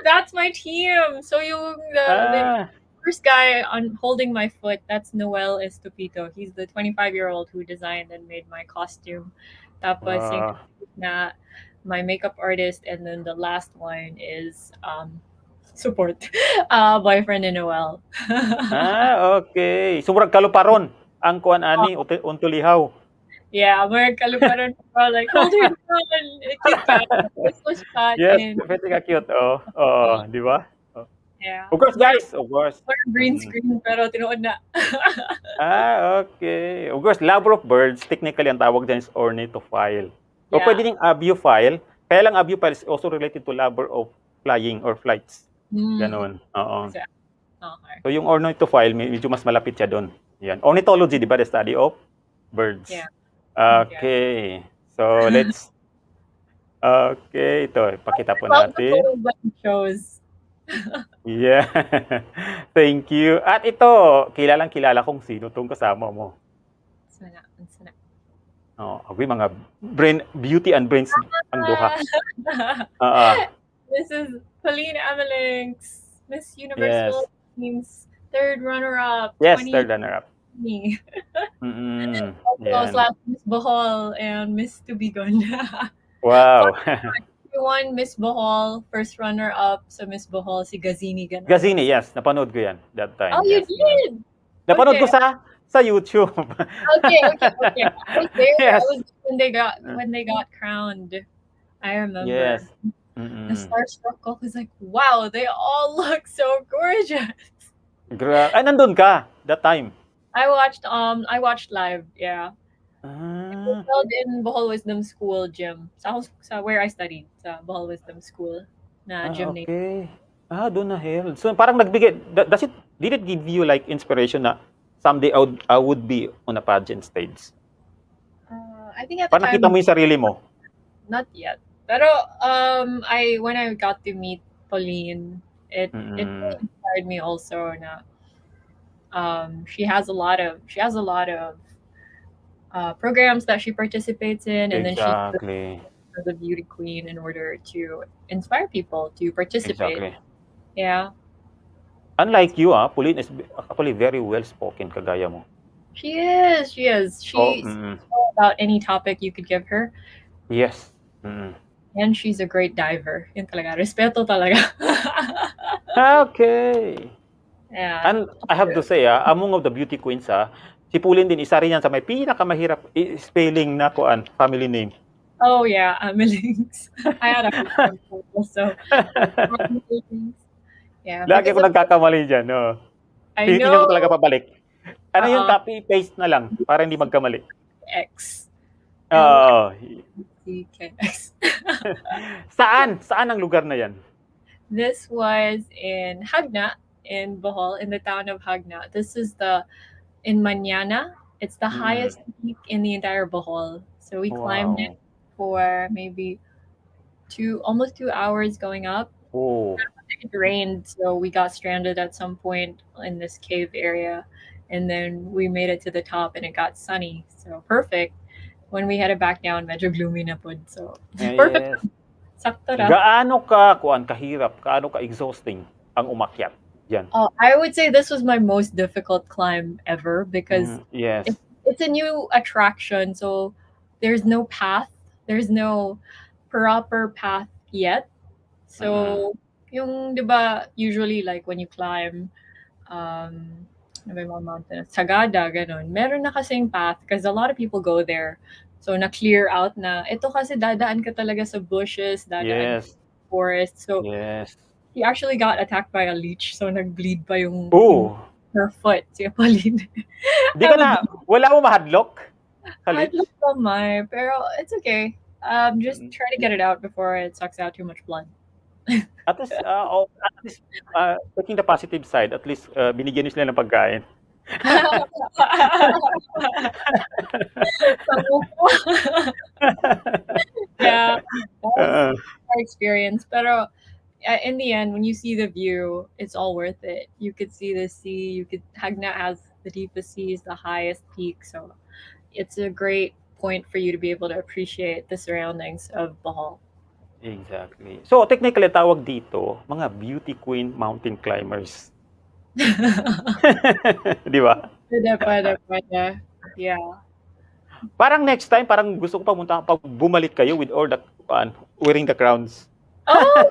That's my team. So yung the first guy holding my foot, that's Noel Estupito. He's the 25-year-old who designed and made my costume. Tapos yung na my makeup artist, and then the last one is support boyfriend ni Noel. Okay. So murag kaluparon ang kuan ani untulihaw. Yeah, murag kaluparon pa, like hold him on. Yes, perfect ka cute. Di ba? Yeah. Of course, guys. Of course. Green screen pero tinuod na. Okay. Of course, lover of birds, technically ang tawag dyan is ornithophile. O pwede ding abiophile. Kaya lang abiophile is also related to lover of flying or flights. Ganon. Oo. Okay. So yung ornithophile, medyo mas malapit siya doon. Yan. Ornithology, di ba? The study of birds. Yeah. Okay. So let's... Okay. Ito, ipakita po natin. Shows. Yeah. Thank you. At ito, kilala kung sino tong kasama mo. Sana. Okay, mga beauty and brains ang duha. This is Pauline Amelinx, Miss Universe Philippines, third runner-up. Yes, third runner-up. me. Mm. Also, Yan. slash Miss Bohol and Miss Tubigon. Wow. We won Miss Bohol, first runner-up sa Miss Bohol, si Gazini Ganado. Gazini, yes. Napanood ko yan that Oh, time. you Yes. Mm. did? Napanood ko Okay. sa YouTube. Okay. I was there. I Yes. was when they got crowned. I Yes. remember. The Mm. starstruck ko was like, wow, they all look so gorgeous. Ay, nandun ka that time. I watched live, yeah. It was Ah, held in Bohol Wisdom School gym. Sa where I studied, sa Bohol Wisdom School na gymnasium. okay. Doon na held. So parang did it give you like inspiration na someday I would be on a pageant stage? I think at the Parang time, nakita mo yung sarili mo. not yet. Pero when I got to meet Pauline, it really inspired me also na she has a lot of programs that she participates in, and then she's Exactly. the beauty queen in order to inspire people to participate. Exactly. Yeah, Unlike you, Pauline is actually very well spoken kagaya mo. she is. She's about any topic you could give her, Yes. and she's a great diver. Yun talaga, respeto talaga. Okay. Yeah. And I have to say, among of the beauty queens, si Pauline din, isa rin yan sa may pinakamahirap spelling na family name. Oh yeah, Millings. I had a hard time also. Yeah. Lagi ko nagkakamali dyan, no? I Titingnan know. ko talaga pabalik. Ano yung copy-paste na lang para hindi magkamali? X. Oo. CKX. Saan ang lugar na yan? This was in Hagna, in Bohol, in the town of Hagna. This is in Mañana. It's the highest peak in the entire Bohol. So we climbed it for maybe almost 2 hours going up. Oh. It rained, so we got stranded at some point in this cave area, and then we made it to the top, and it got sunny, so perfect. When we headed back down, medyo gloomy na po, so perfect. Yes. Sakto ra. Gaano kahirap, gaano ka exhausting ang umakyat diyan? Oh, I would say this was my most difficult climb ever because yes. It's a new attraction, so there's no path, there's no proper path yet. So yung, di ba, usually like when you climb may mga mountain, Sagada, ganun, meron na kasing path because a lot of people go there. So na-clear out na, ito kasi dadaan ka talaga sa bushes, dadaan sa forest. So he actually got attacked by a leech, so nag-bleed pa yung her foot, si Pauline. Di ka na, wala mo mahadlok? Hadlok kamay, pero it's okay. Just try to get it out before it sucks out too much blood. At least, taking the positive side, at least binigyan niyo sila ng pagkain. Yeah, that was our experience. Pero in the end, when you see the view, it's all worth it. You could see the sea. Hagna has the deepest seas, the highest peak, so it's a great point for you to be able to appreciate the surroundings of Bohol. Exactly. So, technically, tawag dito, mga beauty queen mountain climbers. Di ba? Pwede. Yeah. Parang next time, parang gusto ko pumunta, pag bumalik kayo with all the, wearing the crowns. Oh!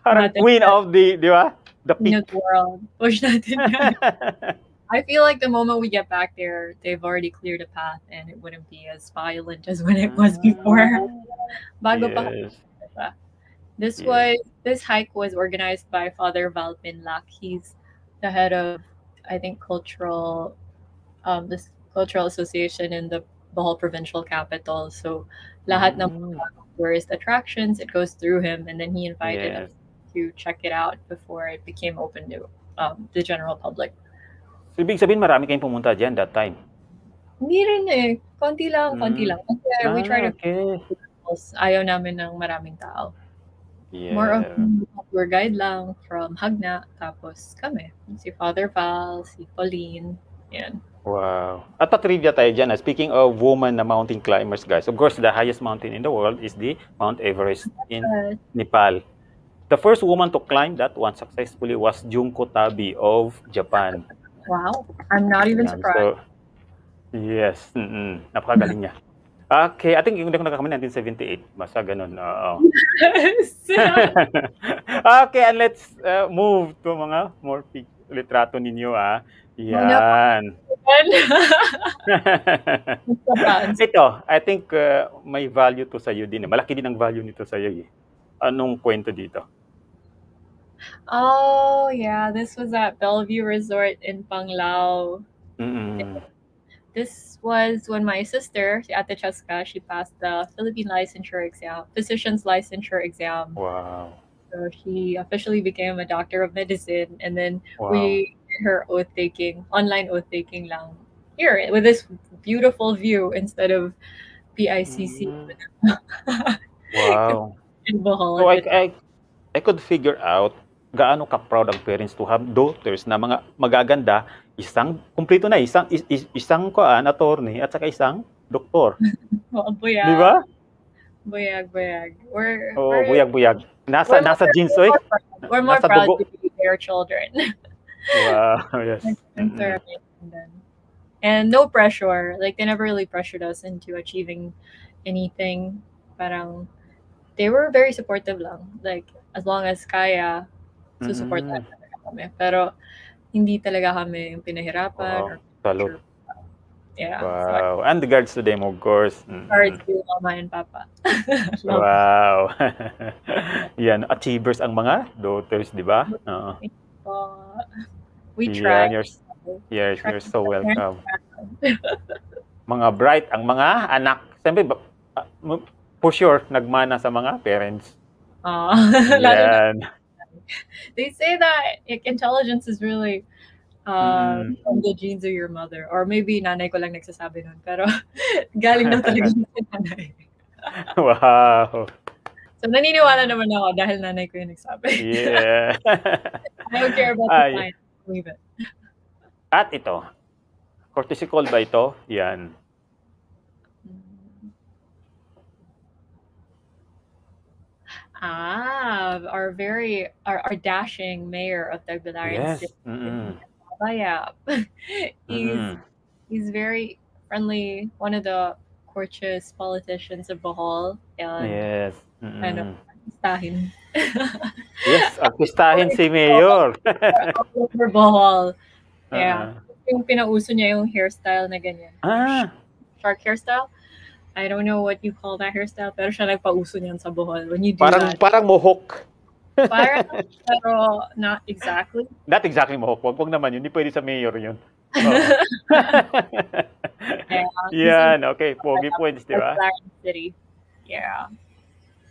Parang queen of the, di ba? The peak. The world. Push natin yan. I feel like the moment we get back there, they've already cleared a path and it wouldn't be as violent as when it was before. Bago pa. This hike was organized by Father Val Pinlac. He's the head of, I think, this cultural association in the Bohol provincial capital. So lahat ng tourist attractions, it goes through him, and then he invited us to check it out before it became open to the general public. So, ibig sabihin, marami kayong pumunta dyan that time? Hindi rin eh. Konti lang. Kasi we try to... Ayaw namin ng maraming tao. Yeah. More of tour guide lang from Hagna. Tapos kami. Si Father Val, si Pauline. Yan. Wow. At trivia tayo dyan. Speaking of woman na mountain climbers, guys. Of course, the highest mountain in the world is the Mount Everest in Nepal. The first woman to climb that one successfully was Junko Tabi of Japan. Wow, I'm not even Yan. surprised. So, yes. Napakagaling niya. Okay, I think yung hindi ko nagkakamali, 1978. Basta ganun, oo. Okay, and let's move to mga more litrato ninyo, Oh, no. Yan. Ito, I think may value to sa'yo din. Malaki din ang value nito sa'yo eh. Anong kwento dito? Oh, yeah, this was at Bellevue Resort in Panglao. This was when my sister, si Ate Cheska, she passed the Philippine licensure exam, physician's licensure exam. Wow. So she officially became a doctor of medicine, and then Wow. we did her oath taking, online oath taking lang here with this beautiful view instead of PICC. Wow. In Bohol. So I could figure out gaano ka-proud ang parents to have daughters na mga magaganda, isang kumpleto na, isang attorney at saka isang doktor. Oh, buyag. Di ba? Buyag. Buyag. Nasa genes, oy. We're more proud to be their children. Wow, yes. And no pressure. Like, they never really pressured us into achieving anything. Parang, they were very supportive lang. Like, as long as kaya, support talaga kami. Pero, hindi talaga kami yung pinahirapan. Wow. Salute. Yeah. Wow. And regards to them, of course. Regards to Mama and Papa. Wow. Yan, achievers ang mga daughters, di ba? We try. You're so welcome. Mga bright ang mga anak. Siyempre, for sure, nagmana sa mga parents. Yan. They say that intelligence is really from the genes of your mother. Or maybe nanay ko lang nagsasabi nun. Pero galing daw talaga sa nanay. Wow. So naniniwala naman ako dahil nanay ko yung nagsabi. Yeah. I don't care about the science. Believe it. At ito, courtesy call ba ito? Yan. Our dashing mayor of Tagbilaran City. Bayap. He's very friendly, one of the courteous politicians of Bohol. Yes. Artistahin. Yes, artistahin si Mayor. Over Bohol. Yeah. Yung pinauso niya yung hairstyle na ganyan. Shark hairstyle. I don't know what you call that hairstyle, pero siya nagpauso niyan sa Bohol. When you do parang mohawk. Parang, pero not exactly. Not exactly mohawk. Wag naman yun. Hindi pwede sa mayor yun. Yan, okay. Pogi points, di ba? City. Yeah.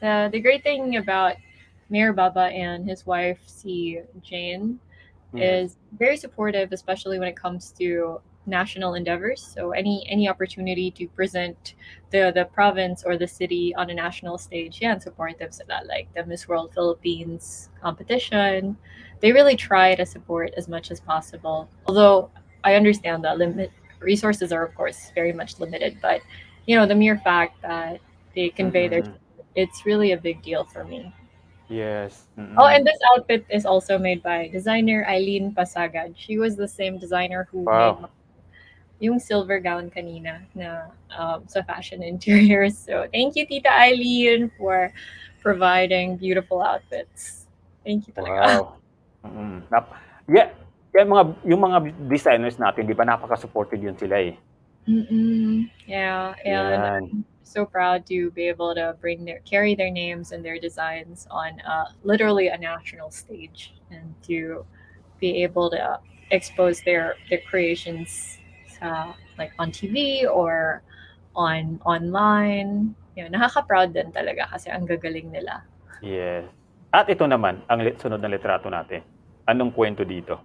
The great thing about Mayor Baba and his wife, si Jane, is very supportive, especially when it comes to national endeavors. So any opportunity to present the province or the city on a national stage, and supportive sila, like the Miss World Philippines competition. They really try to support as much as possible. Although I understand that resources are of course very much limited, but the mere fact that they convey their, it's really a big deal for me. Yes. Oh, and this outfit is also made by designer Eileen Pasagad. She was the same designer who made yung silver gown kanina na sa Fashion Interiors. So thank you, Tita Eileen, for providing beautiful outfits. Thank you talaga. Wow. Yeah, yung mga designers natin, di ba, napaka-supportive yun sila eh. Yeah, and I'm so proud to be able to carry their names and their designs on literally a national stage, and to be able to expose their creations like on TV or online. Nakaka-proud din talaga kasi ang gagaling nila. Yes. At ito naman, ang sunod na litrato natin. Anong kwento dito?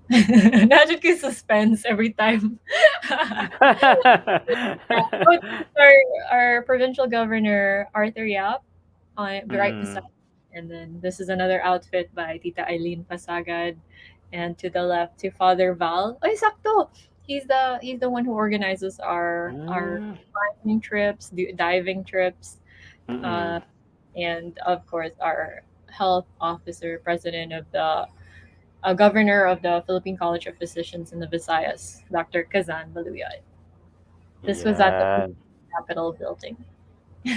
Imagine ko suspense every time. Our provincial governor, Arthur Yap, right beside. And then this is another outfit by Tita Eileen Pasagad. And to the left, to Father Val. Ay, sakto! He's the one who organizes our climbing trips, diving trips, and of course our health officer, president of the a governor of the Philippine College of Physicians in the Visayas, Dr. Kazan Baluyot. This was at the Yan. Capitol building.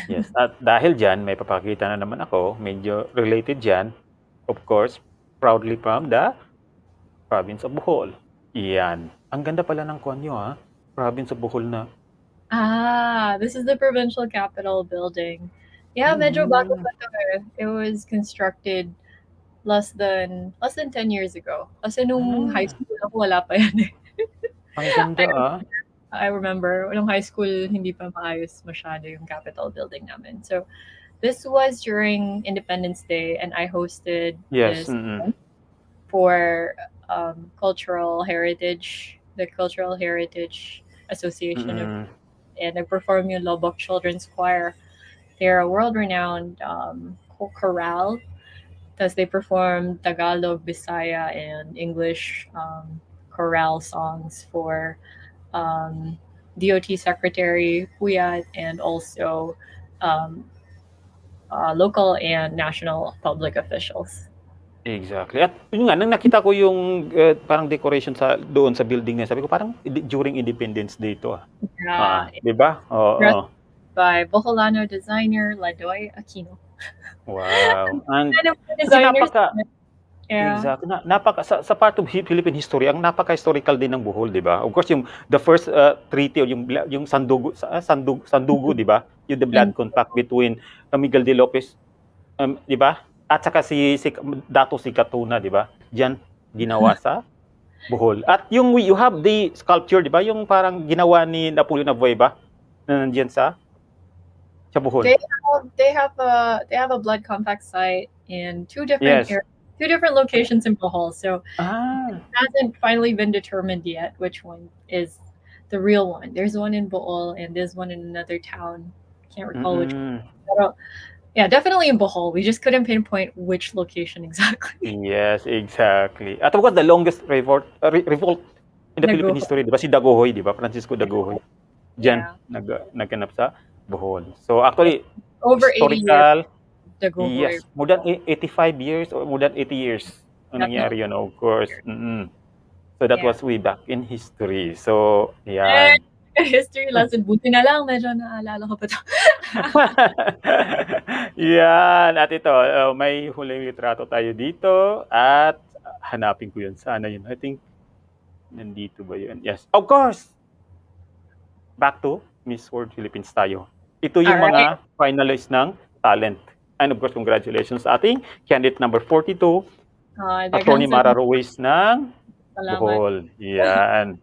Yes. At dahil dyan, may papakita na naman ako, medyo related dyan. Of course, proudly from the province of Bohol. Yan. Ang ganda pala ng konyo, ha? Province of Bohol na. This is the provincial capitol building. Yeah, medyo bago pa to eh. It was constructed less than 10 years ago. Kasi nung high school ako, wala pa yan eh. Ang ganda, I remember, nung high school, hindi pa maayos masyado yung Capitol building namin. So, this was during Independence Day, and I hosted Yes. this for cultural heritage, the Cultural Heritage Association of, and I performed yung Lobok Children's Choir. They're a world-renowned chorale. Thus, they perform Tagalog, Bisaya, and English chorale songs for DOT Secretary Puyat and also local and national public officials. Exactly. At yun nga, nang nakita ko yung parang decoration doon sa building na, sabi ko parang during Independence Day to. Yeah. Di ba? Oo. By Boholano designer Ladoy Aquino. Wow. And designers. Yeah. Exactly. Sa part of Philippine history, ang napaka-historical din ng Bohol, di ba? Of course, yung the first treaty, yung Sandugo, di ba? Yung the blood compact between Miguel de Lopez, di ba? At saka si Dato si Catuna, di ba? Diyan ginawa sa Bohol. At yung you have the sculpture, di ba? Yung parang ginawa ni Napoleon Abueva na nandiyan sa Bohol. They have a blood compact site in two different locations in Bohol. So it hasn't finally been determined yet which one is the real one. There's one in Bohol and there's one in another town. Can't recall which one. But, yeah, definitely in Bohol. We just couldn't pinpoint which location exactly. Yes, exactly. At of course, the longest revolt in the Philippine history, di ba? Si Dagohoy, di ba? Francisco Dagohoy. Diyan, nagganap sa Bohol. So actually, over historical, 80 years. Yes, more than 85 years or more than 80 years ang nangyari yun, of course. So that was way back in history. So, yan. History lesson. Buti na lang, medyo naalala ko pa ito. Yan. At ito, may huling litrato tayo dito. At hanapin ko yun. Sana yun. I think, nandito ba yun? Yes. Of course! Back to Miss World Philippines tayo. Ito yung mga finalists ng talent. And of course, congratulations sa ating candidate number 42, Attorney Mara Ruiz ng Bohol. Yan.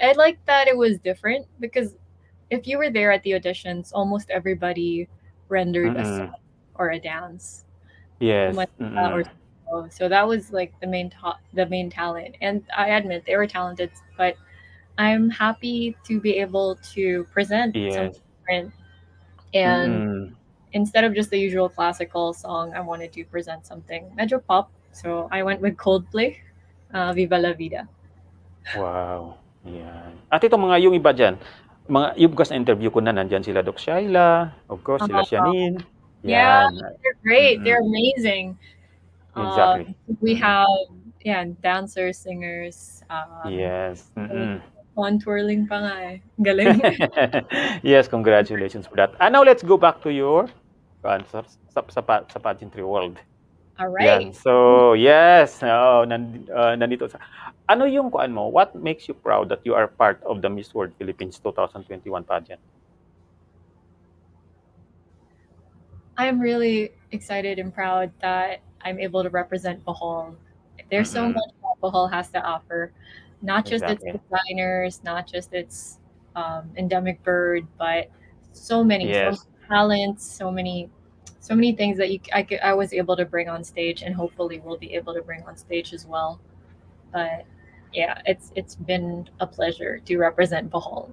I like that it was different because if you were there at the auditions, almost everybody rendered a song or a dance. Yes. So that was like the main talent. And I admit they were talented, but I'm happy to be able to present something different. And instead of just the usual classical song, I wanted to present something medyo pop. So I went with Coldplay, Viva La Vida. Wow. Yan. At ito yung iba dyan, yung na interview ko na, nandyan sila Doc Shaila, of course, sila Janine. Yeah, they're great. They're amazing. Exactly. We have dancers, singers. Yes. One twirling pa nga eh. Galing. Yes, congratulations for that. And now let's go back to your sa pageantry world. All right. Yan. So, yes, nandito sa ano yung kuan mo? What makes you proud that you are part of the Miss World Philippines 2021 pageant? I'm really excited and proud that I'm able to represent Bohol. There's so much that Bohol has to offer. Not just its designers, not just its endemic bird, but so many talents, so many things that I was able to bring on stage, and hopefully will be able to bring on stage as well. But yeah, it's been a pleasure to represent Bohol.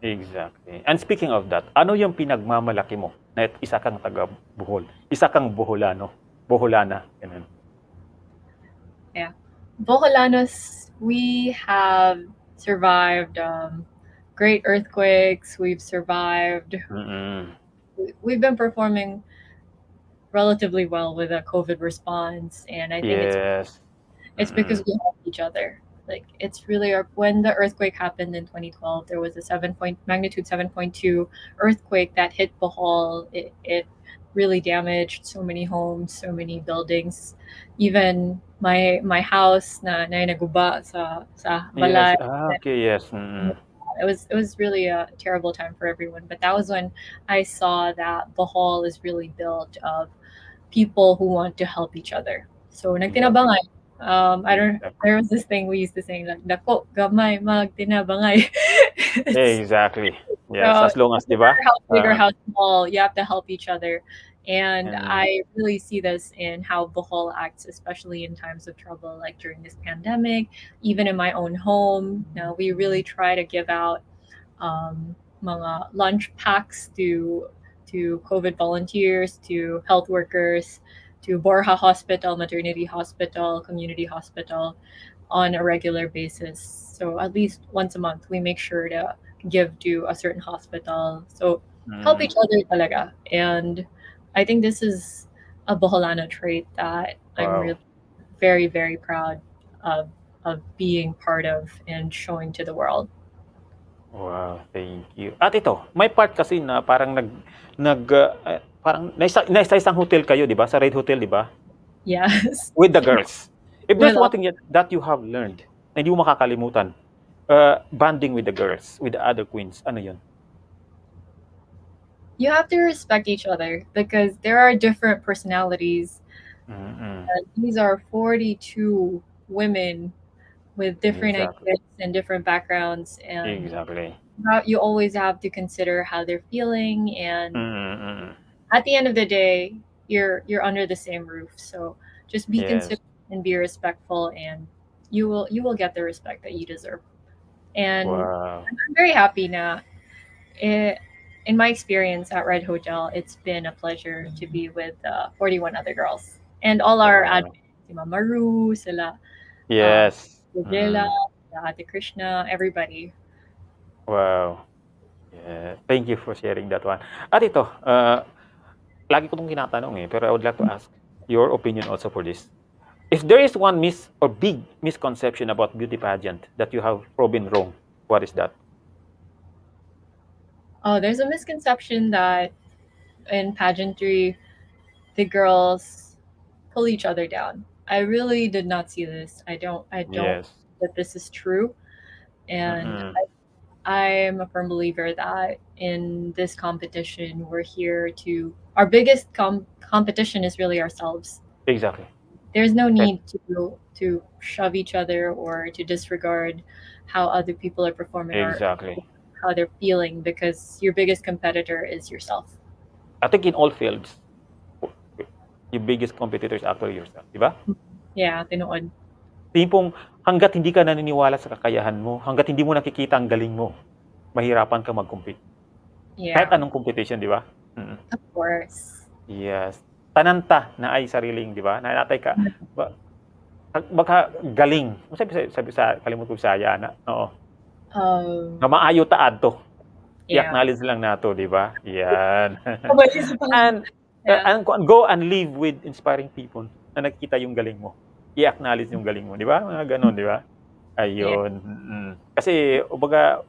Exactly. And speaking of that, ano yung pinagmamalaki mo na isa kang taga Bohol? Isa kang Boholano, Boholana, ganun. Yeah. Boholanos, we have survived great earthquakes. We've survived. We've been performing relatively well with a COVID response, and I think it's It's because we help each other. Like it's really when the earthquake happened in 2012, there was a magnitude 7.2 earthquake that hit Bohol. It really damaged so many homes, so many buildings. Even my house na naguba sa Yes. balay. Okay. Yes. Mm-mm. It was really a terrible time for everyone. But that was when I saw that Bohol is really built of people who want to help each other. So Exactly. nagtinabangay. I don't. Exactly. There was this thing we used to say like "Dako gamay magtinabangay." It's Exactly. Yes. so As long as, no di ba? matter how big or Uh, how small, you have to help each other. And and I really see this in how Bohol acts, especially in times of trouble, like during this pandemic, even in my own home. We really try to give out mga lunch packs to COVID volunteers, to health workers, to Borja Hospital, Maternity Hospital, Community Hospital on a regular basis. So at least once a month, we make sure to give to a certain hospital. So help mm, each other talaga. And I think this is a Boholana trait that I'm wow. really very, very proud of of being part of and showing to the world. Wow, thank you. At ito, may part kasi na parang parang nasa isang hotel kayo, 'di ba? Sa Red Hotel, 'di ba? Yes. With the girls. If there's With one all, thing that you have learned na hindi mo makakalimutan, bonding with the girls, with the other queens, ano 'yun? you have to respect each other because there are different personalities. Mm. And these are 42 women with different Exactly. ideas and different backgrounds, and Exactly. you always have to consider how they're feeling. And Mm. at the end of the day, you're under the same roof, so just be Yes. considerate and be respectful, and you will get the respect that you deserve. And Wow. I'm very happy now. It, in my experience at Red Hotel, it's been a pleasure to be with 41 other girls and all our Wow. admins, si Mama Ru, sila, Yes. Angela, Mm. Ate Krishna, everybody. Wow. Yeah. Thank you for sharing that one. At ito, lagi ko 'tong tinatanong, pero I would like to ask your opinion also for this. If there is one big misconception about beauty pageant that you have proven wrong, what is that? Oh, there's a misconception that in pageantry, the girls pull each other down. I really did not see this. I don't Yes. that this is true. And Mm. I'm a firm believer that in this competition, we're here to our biggest competition is really ourselves. Exactly. There's no Right. need to shove each other or to disregard how other people are performing or Exactly. how they're feeling because your biggest competitor is yourself. I think in all fields, your biggest competitor is actually yourself, di ba? Yeah, tinood. Tipong hangga't hindi ka naniniwala sa kakayahan mo, hangga't hindi mo nakikita ang galing mo, mahirapan ka mag-compete. Kahit Yeah, anong competition, di ba? Mm. of course. Yes. Tananta na ay sariling, di ba? Nanatay ka. Baka galing. Sabi sa kalimut ko Bisaya na. Oo. Na maayo taad to. Yeah. I-acknowledge lang nato, di ba? Yan. Yeah. and go and live with inspiring people na nakikita yung galing mo. I-acknowledge yung galing mo, di ba? Mga ganon, di ba? Ayun. Mm. Kasi, kumbaga,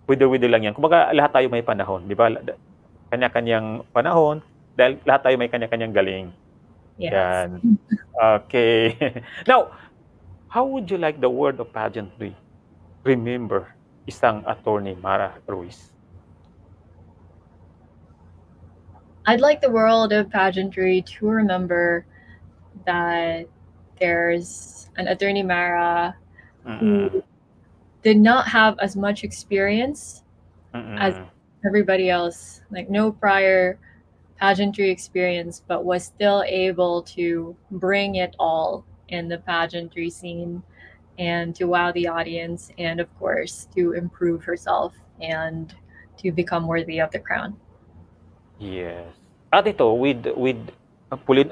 wither lang yan. Kumbaga, lahat tayo may panahon, di ba? Kanya-kanyang panahon, dahil lahat tayo may kanya-kanyang galing. Yes. Yan. Okay. Now, how would you like the world of pageantry remember isang Attorney Mara Ruiz? I'd like the world of pageantry to remember that there's an Attorney Mara who did not have as much experience as everybody else, like no prior pageantry experience, but was still able to bring it all in the pageantry scene and to wow the audience and of course to improve herself and to become worthy of the crown. Yes. At ito, with Pauline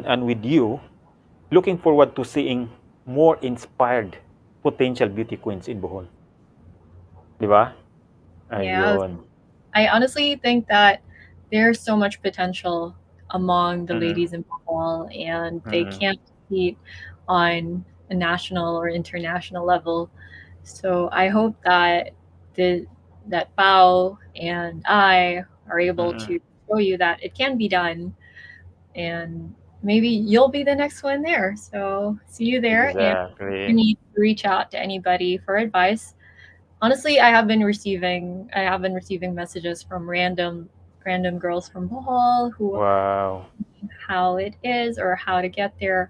and with you, looking forward to seeing more inspired potential beauty queens in Bohol. Di ba? Ayun. I honestly think that there's so much potential among the ladies in Bohol and they can't compete on a national or international level. So I hope that that Bao and I are able to show you that it can be done, and maybe you'll be the next one there. So see you there, and Exactly. you need to reach out to anybody for advice. Honestly, I have been receiving messages from random girls from Bohol who Wow. how it is or how to get there.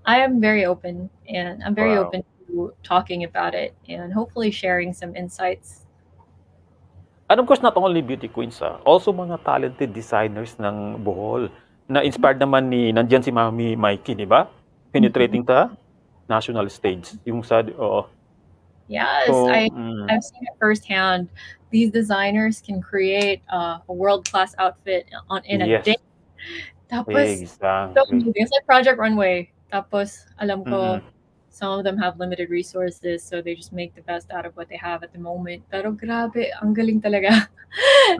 I am very open, and I'm very Wow. open to talking about it and hopefully sharing some insights. And of course, not only beauty queens, also mga talented designers ng Bohol. Na-inspired naman nandiyan si Mami Mikey, di ba? Penetrating the national stage. Yung sa, oo. Yes, So, I've seen it firsthand. These designers can create a world-class outfit in a yes, day. Tapos, so exactly. it's like Project Runway. Tapos, alam ko, Mm-mm. some of them have limited resources, so they just make the best out of what they have at the moment. Pero grabe, ang galing talaga.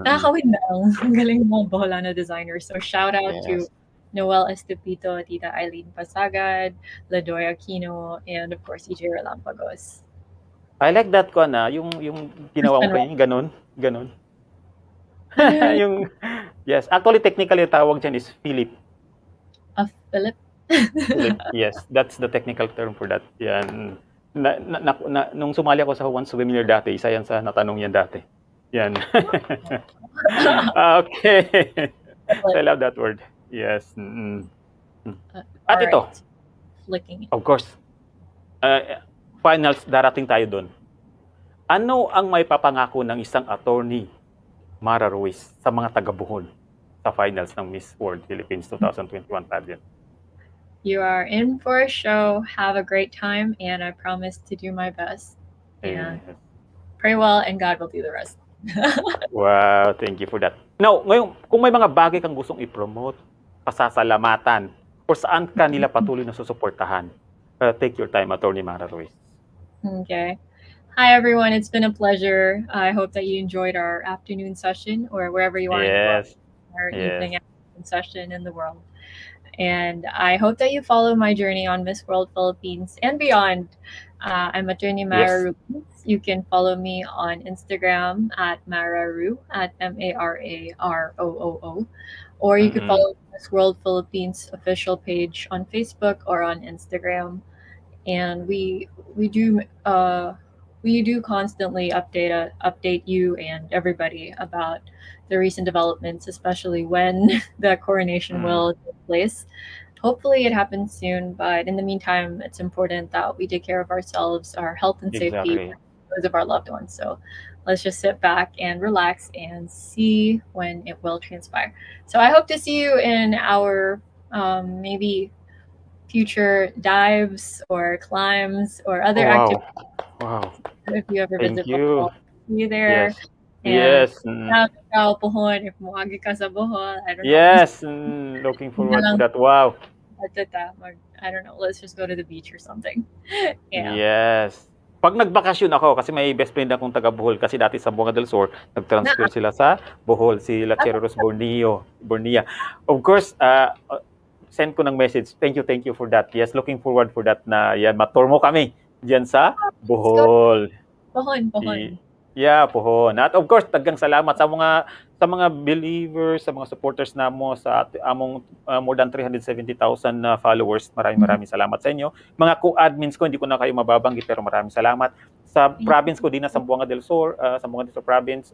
Nakakawin lang. Ang galing ng mga Boholano designers. So shout out to Yes. Noel Estepito, Tita Eileen Pasagad, Ladoy Aquino, and of course, EJ Relampagos. I like that ko yung ginawa mo kanina, ganun. Yung, yes, actually technically tawag dyan is Philip. Philip? Philip, yes, that's the technical term for that. Yan. Nung sumali ako sa Once Familiar dati, isa yan sa natanong yan dati. Yan. Okay. I love that word. Yes. At Alright. ito, Flicking. of course, finals, darating tayo doon. Ano ang may papangako ng isang attorney, Mara Ruiz, sa mga taga-Bohol sa finals ng Miss World Philippines 2021 pageant? You are in for a show. Have a great time, and I promise to do my best. And pray well, and God will do the rest. Wow, thank you for that. Now, ngayon, kung may mga bagay kang gustong i-promote, pasasalamatan, o saan ka nila patuloy na susuportahan, take your time, Attorney Mara Ruiz. Okay. Hi, everyone. It's been a pleasure. I hope that you enjoyed our afternoon session or wherever you are in the world, our evening afternoon session in the world. And I hope that you follow my journey on Miss World Philippines and beyond. I'm Attorney Mara Ruiz. You can follow me on Instagram at Mararu, at MARAROOO. Or you can follow Miss World Philippines official page on Facebook or on Instagram. And we do constantly update you and everybody about the recent developments, especially when the coronation will take place. Hopefully it happens soon, but in the meantime, it's important that we take care of ourselves, our health and safety, those of our loved ones. So let's just sit back and relax and see when it will transpire. So I hope to see you in our maybe future dives or climbs or other activities. Wow. If you ever Thank visit you. Bohol, see you there. Yes. Bohol, if muagi ka sa Bohol, I don't know. Yes. Looking forward to that. Wow. I don't know. Let's just go to the beach or something. Yes. Pag nagbakasyon ako, kasi may best friend akong taga Bohol, kasi dati sa Buanga del Sur, nag-transfer sila sa Bohol, si Lacheros Bornia. Of course, send ko ng message. Thank you for that. Yes, looking forward for that na yan, matur mo kami diyan sa Bohol. Pohon. Yeah, Pohon. At of course, tagang salamat sa mga believers, sa mga supporters namo sa among more than 370,000 followers. Maraming salamat sa inyo. Mga co-admins ko, hindi ko na kayo mababanggit pero maraming salamat. Sa province ko din na Zamboanga del Sur, province,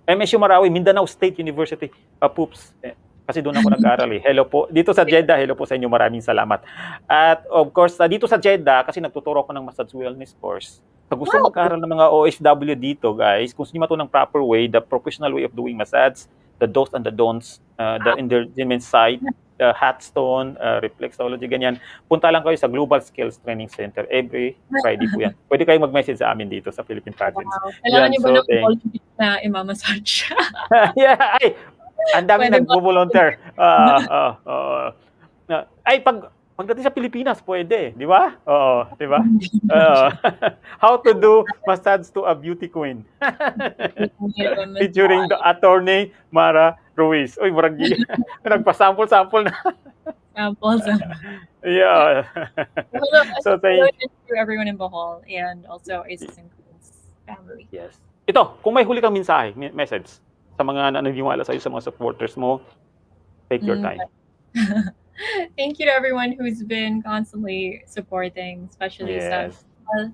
MSU Marawi, Mindanao State University, Poops. Kasi doon ako nag-aral eh. Hello po. Dito sa Jeddah, hello po sa inyo. Maraming salamat. At of course, dito sa Jeddah, kasi nagtuturo ako ng massage wellness course. Sa gusto mag-aral ng mga OFW dito, guys, kung gusto nyo matuto ng proper way, the professional way of doing massage, the do's and the don'ts, the entertainment side, the Hatstone, reflexology, ganyan. Punta lang kayo sa Global Skills Training Center. Every Friday po yan. Pwede kayong mag-message sa amin dito sa Philippine Province. Wow. Kailangan niyo ba ng volunteer na imamassage? Yeah, ang dami nagbo-volunteer. Ay, pagdating sa Pilipinas, pwede, di ba? Oo, di ba? How to do massage to a beauty queen. Featuring the Attorney Mara Ruiz. Uy, nagpa-sample na. Samples. Yeah. Hello, So hello thank to everyone in Bohol and also Aces and Queens family. yes. Ito, kung may huli kang mensahe, message sa mga naniniwala sa'yo, sa mga supporters mo, take your Mm. time. Thank you to everyone who's been constantly supporting, especially some Yes.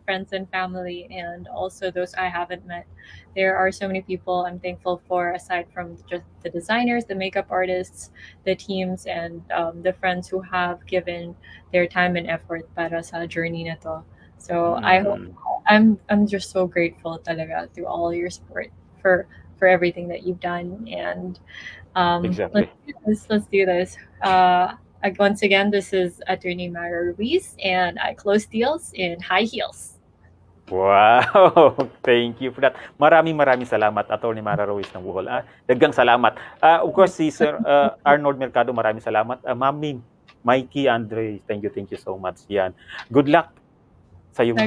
friends and family, and also those I haven't met. There are so many people I'm thankful for, aside from just the designers, the makeup artists, the teams, and the friends who have given their time and effort para sa journey na to. So I hope Mm, I'm just so grateful talaga to all your support for everything that you've done, and exactly. let's do this. Once again, this is Attorney Mara Ruiz, and I close deals in high heels. Wow! Thank you for that. Maraming salamat, Attorney Mara Ruiz ng Bohol. Daghang salamat. Of course, si Sir Arnold Mercado, maraming salamat. Ma'am Mikey Andre, thank you so much. Yan. Good luck sa iyong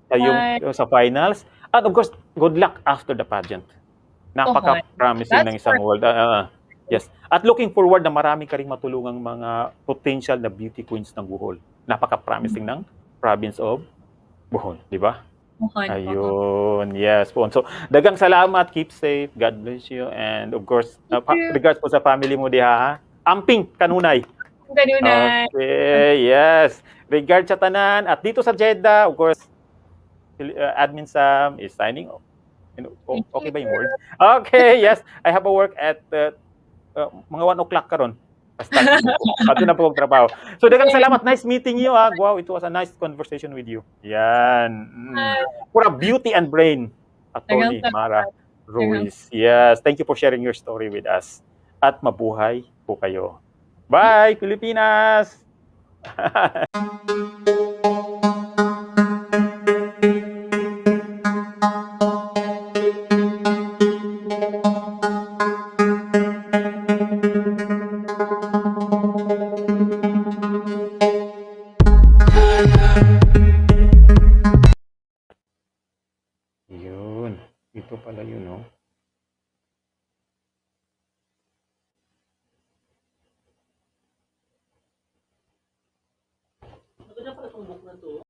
Hanggang sa finals. And of course, good luck after the pageant. Bohol. Napaka-promising That's ng isang world. Yes. At looking forward na marami ka ring matulungang mga potential na beauty queens ng Bohol. Napaka-promising ng province of Bohol, di ba? Bohol. Ayun, yes po. So, daghang salamat, keep safe, God bless you, and of course, regards po sa family mo diha, ha? Amping, kanunay. Ganunay. Okay, yes. Regards sa tanan, at dito sa Jeddah, of course, Admin Sam is signing off. Okay ba yung word? Okay, yes. I have a work at mga 1 o'clock karon. Start na po. Ato na po ang trabaho. So, daghang salamat. Nice meeting you. Wow, it was a nice conversation with you. Yan. For a beauty and brain, Attorney Mara Ruiz. Yes, thank you for sharing your story with us. At mabuhay po kayo. Bye, Pilipinas! Yun. Ito pala yun, no?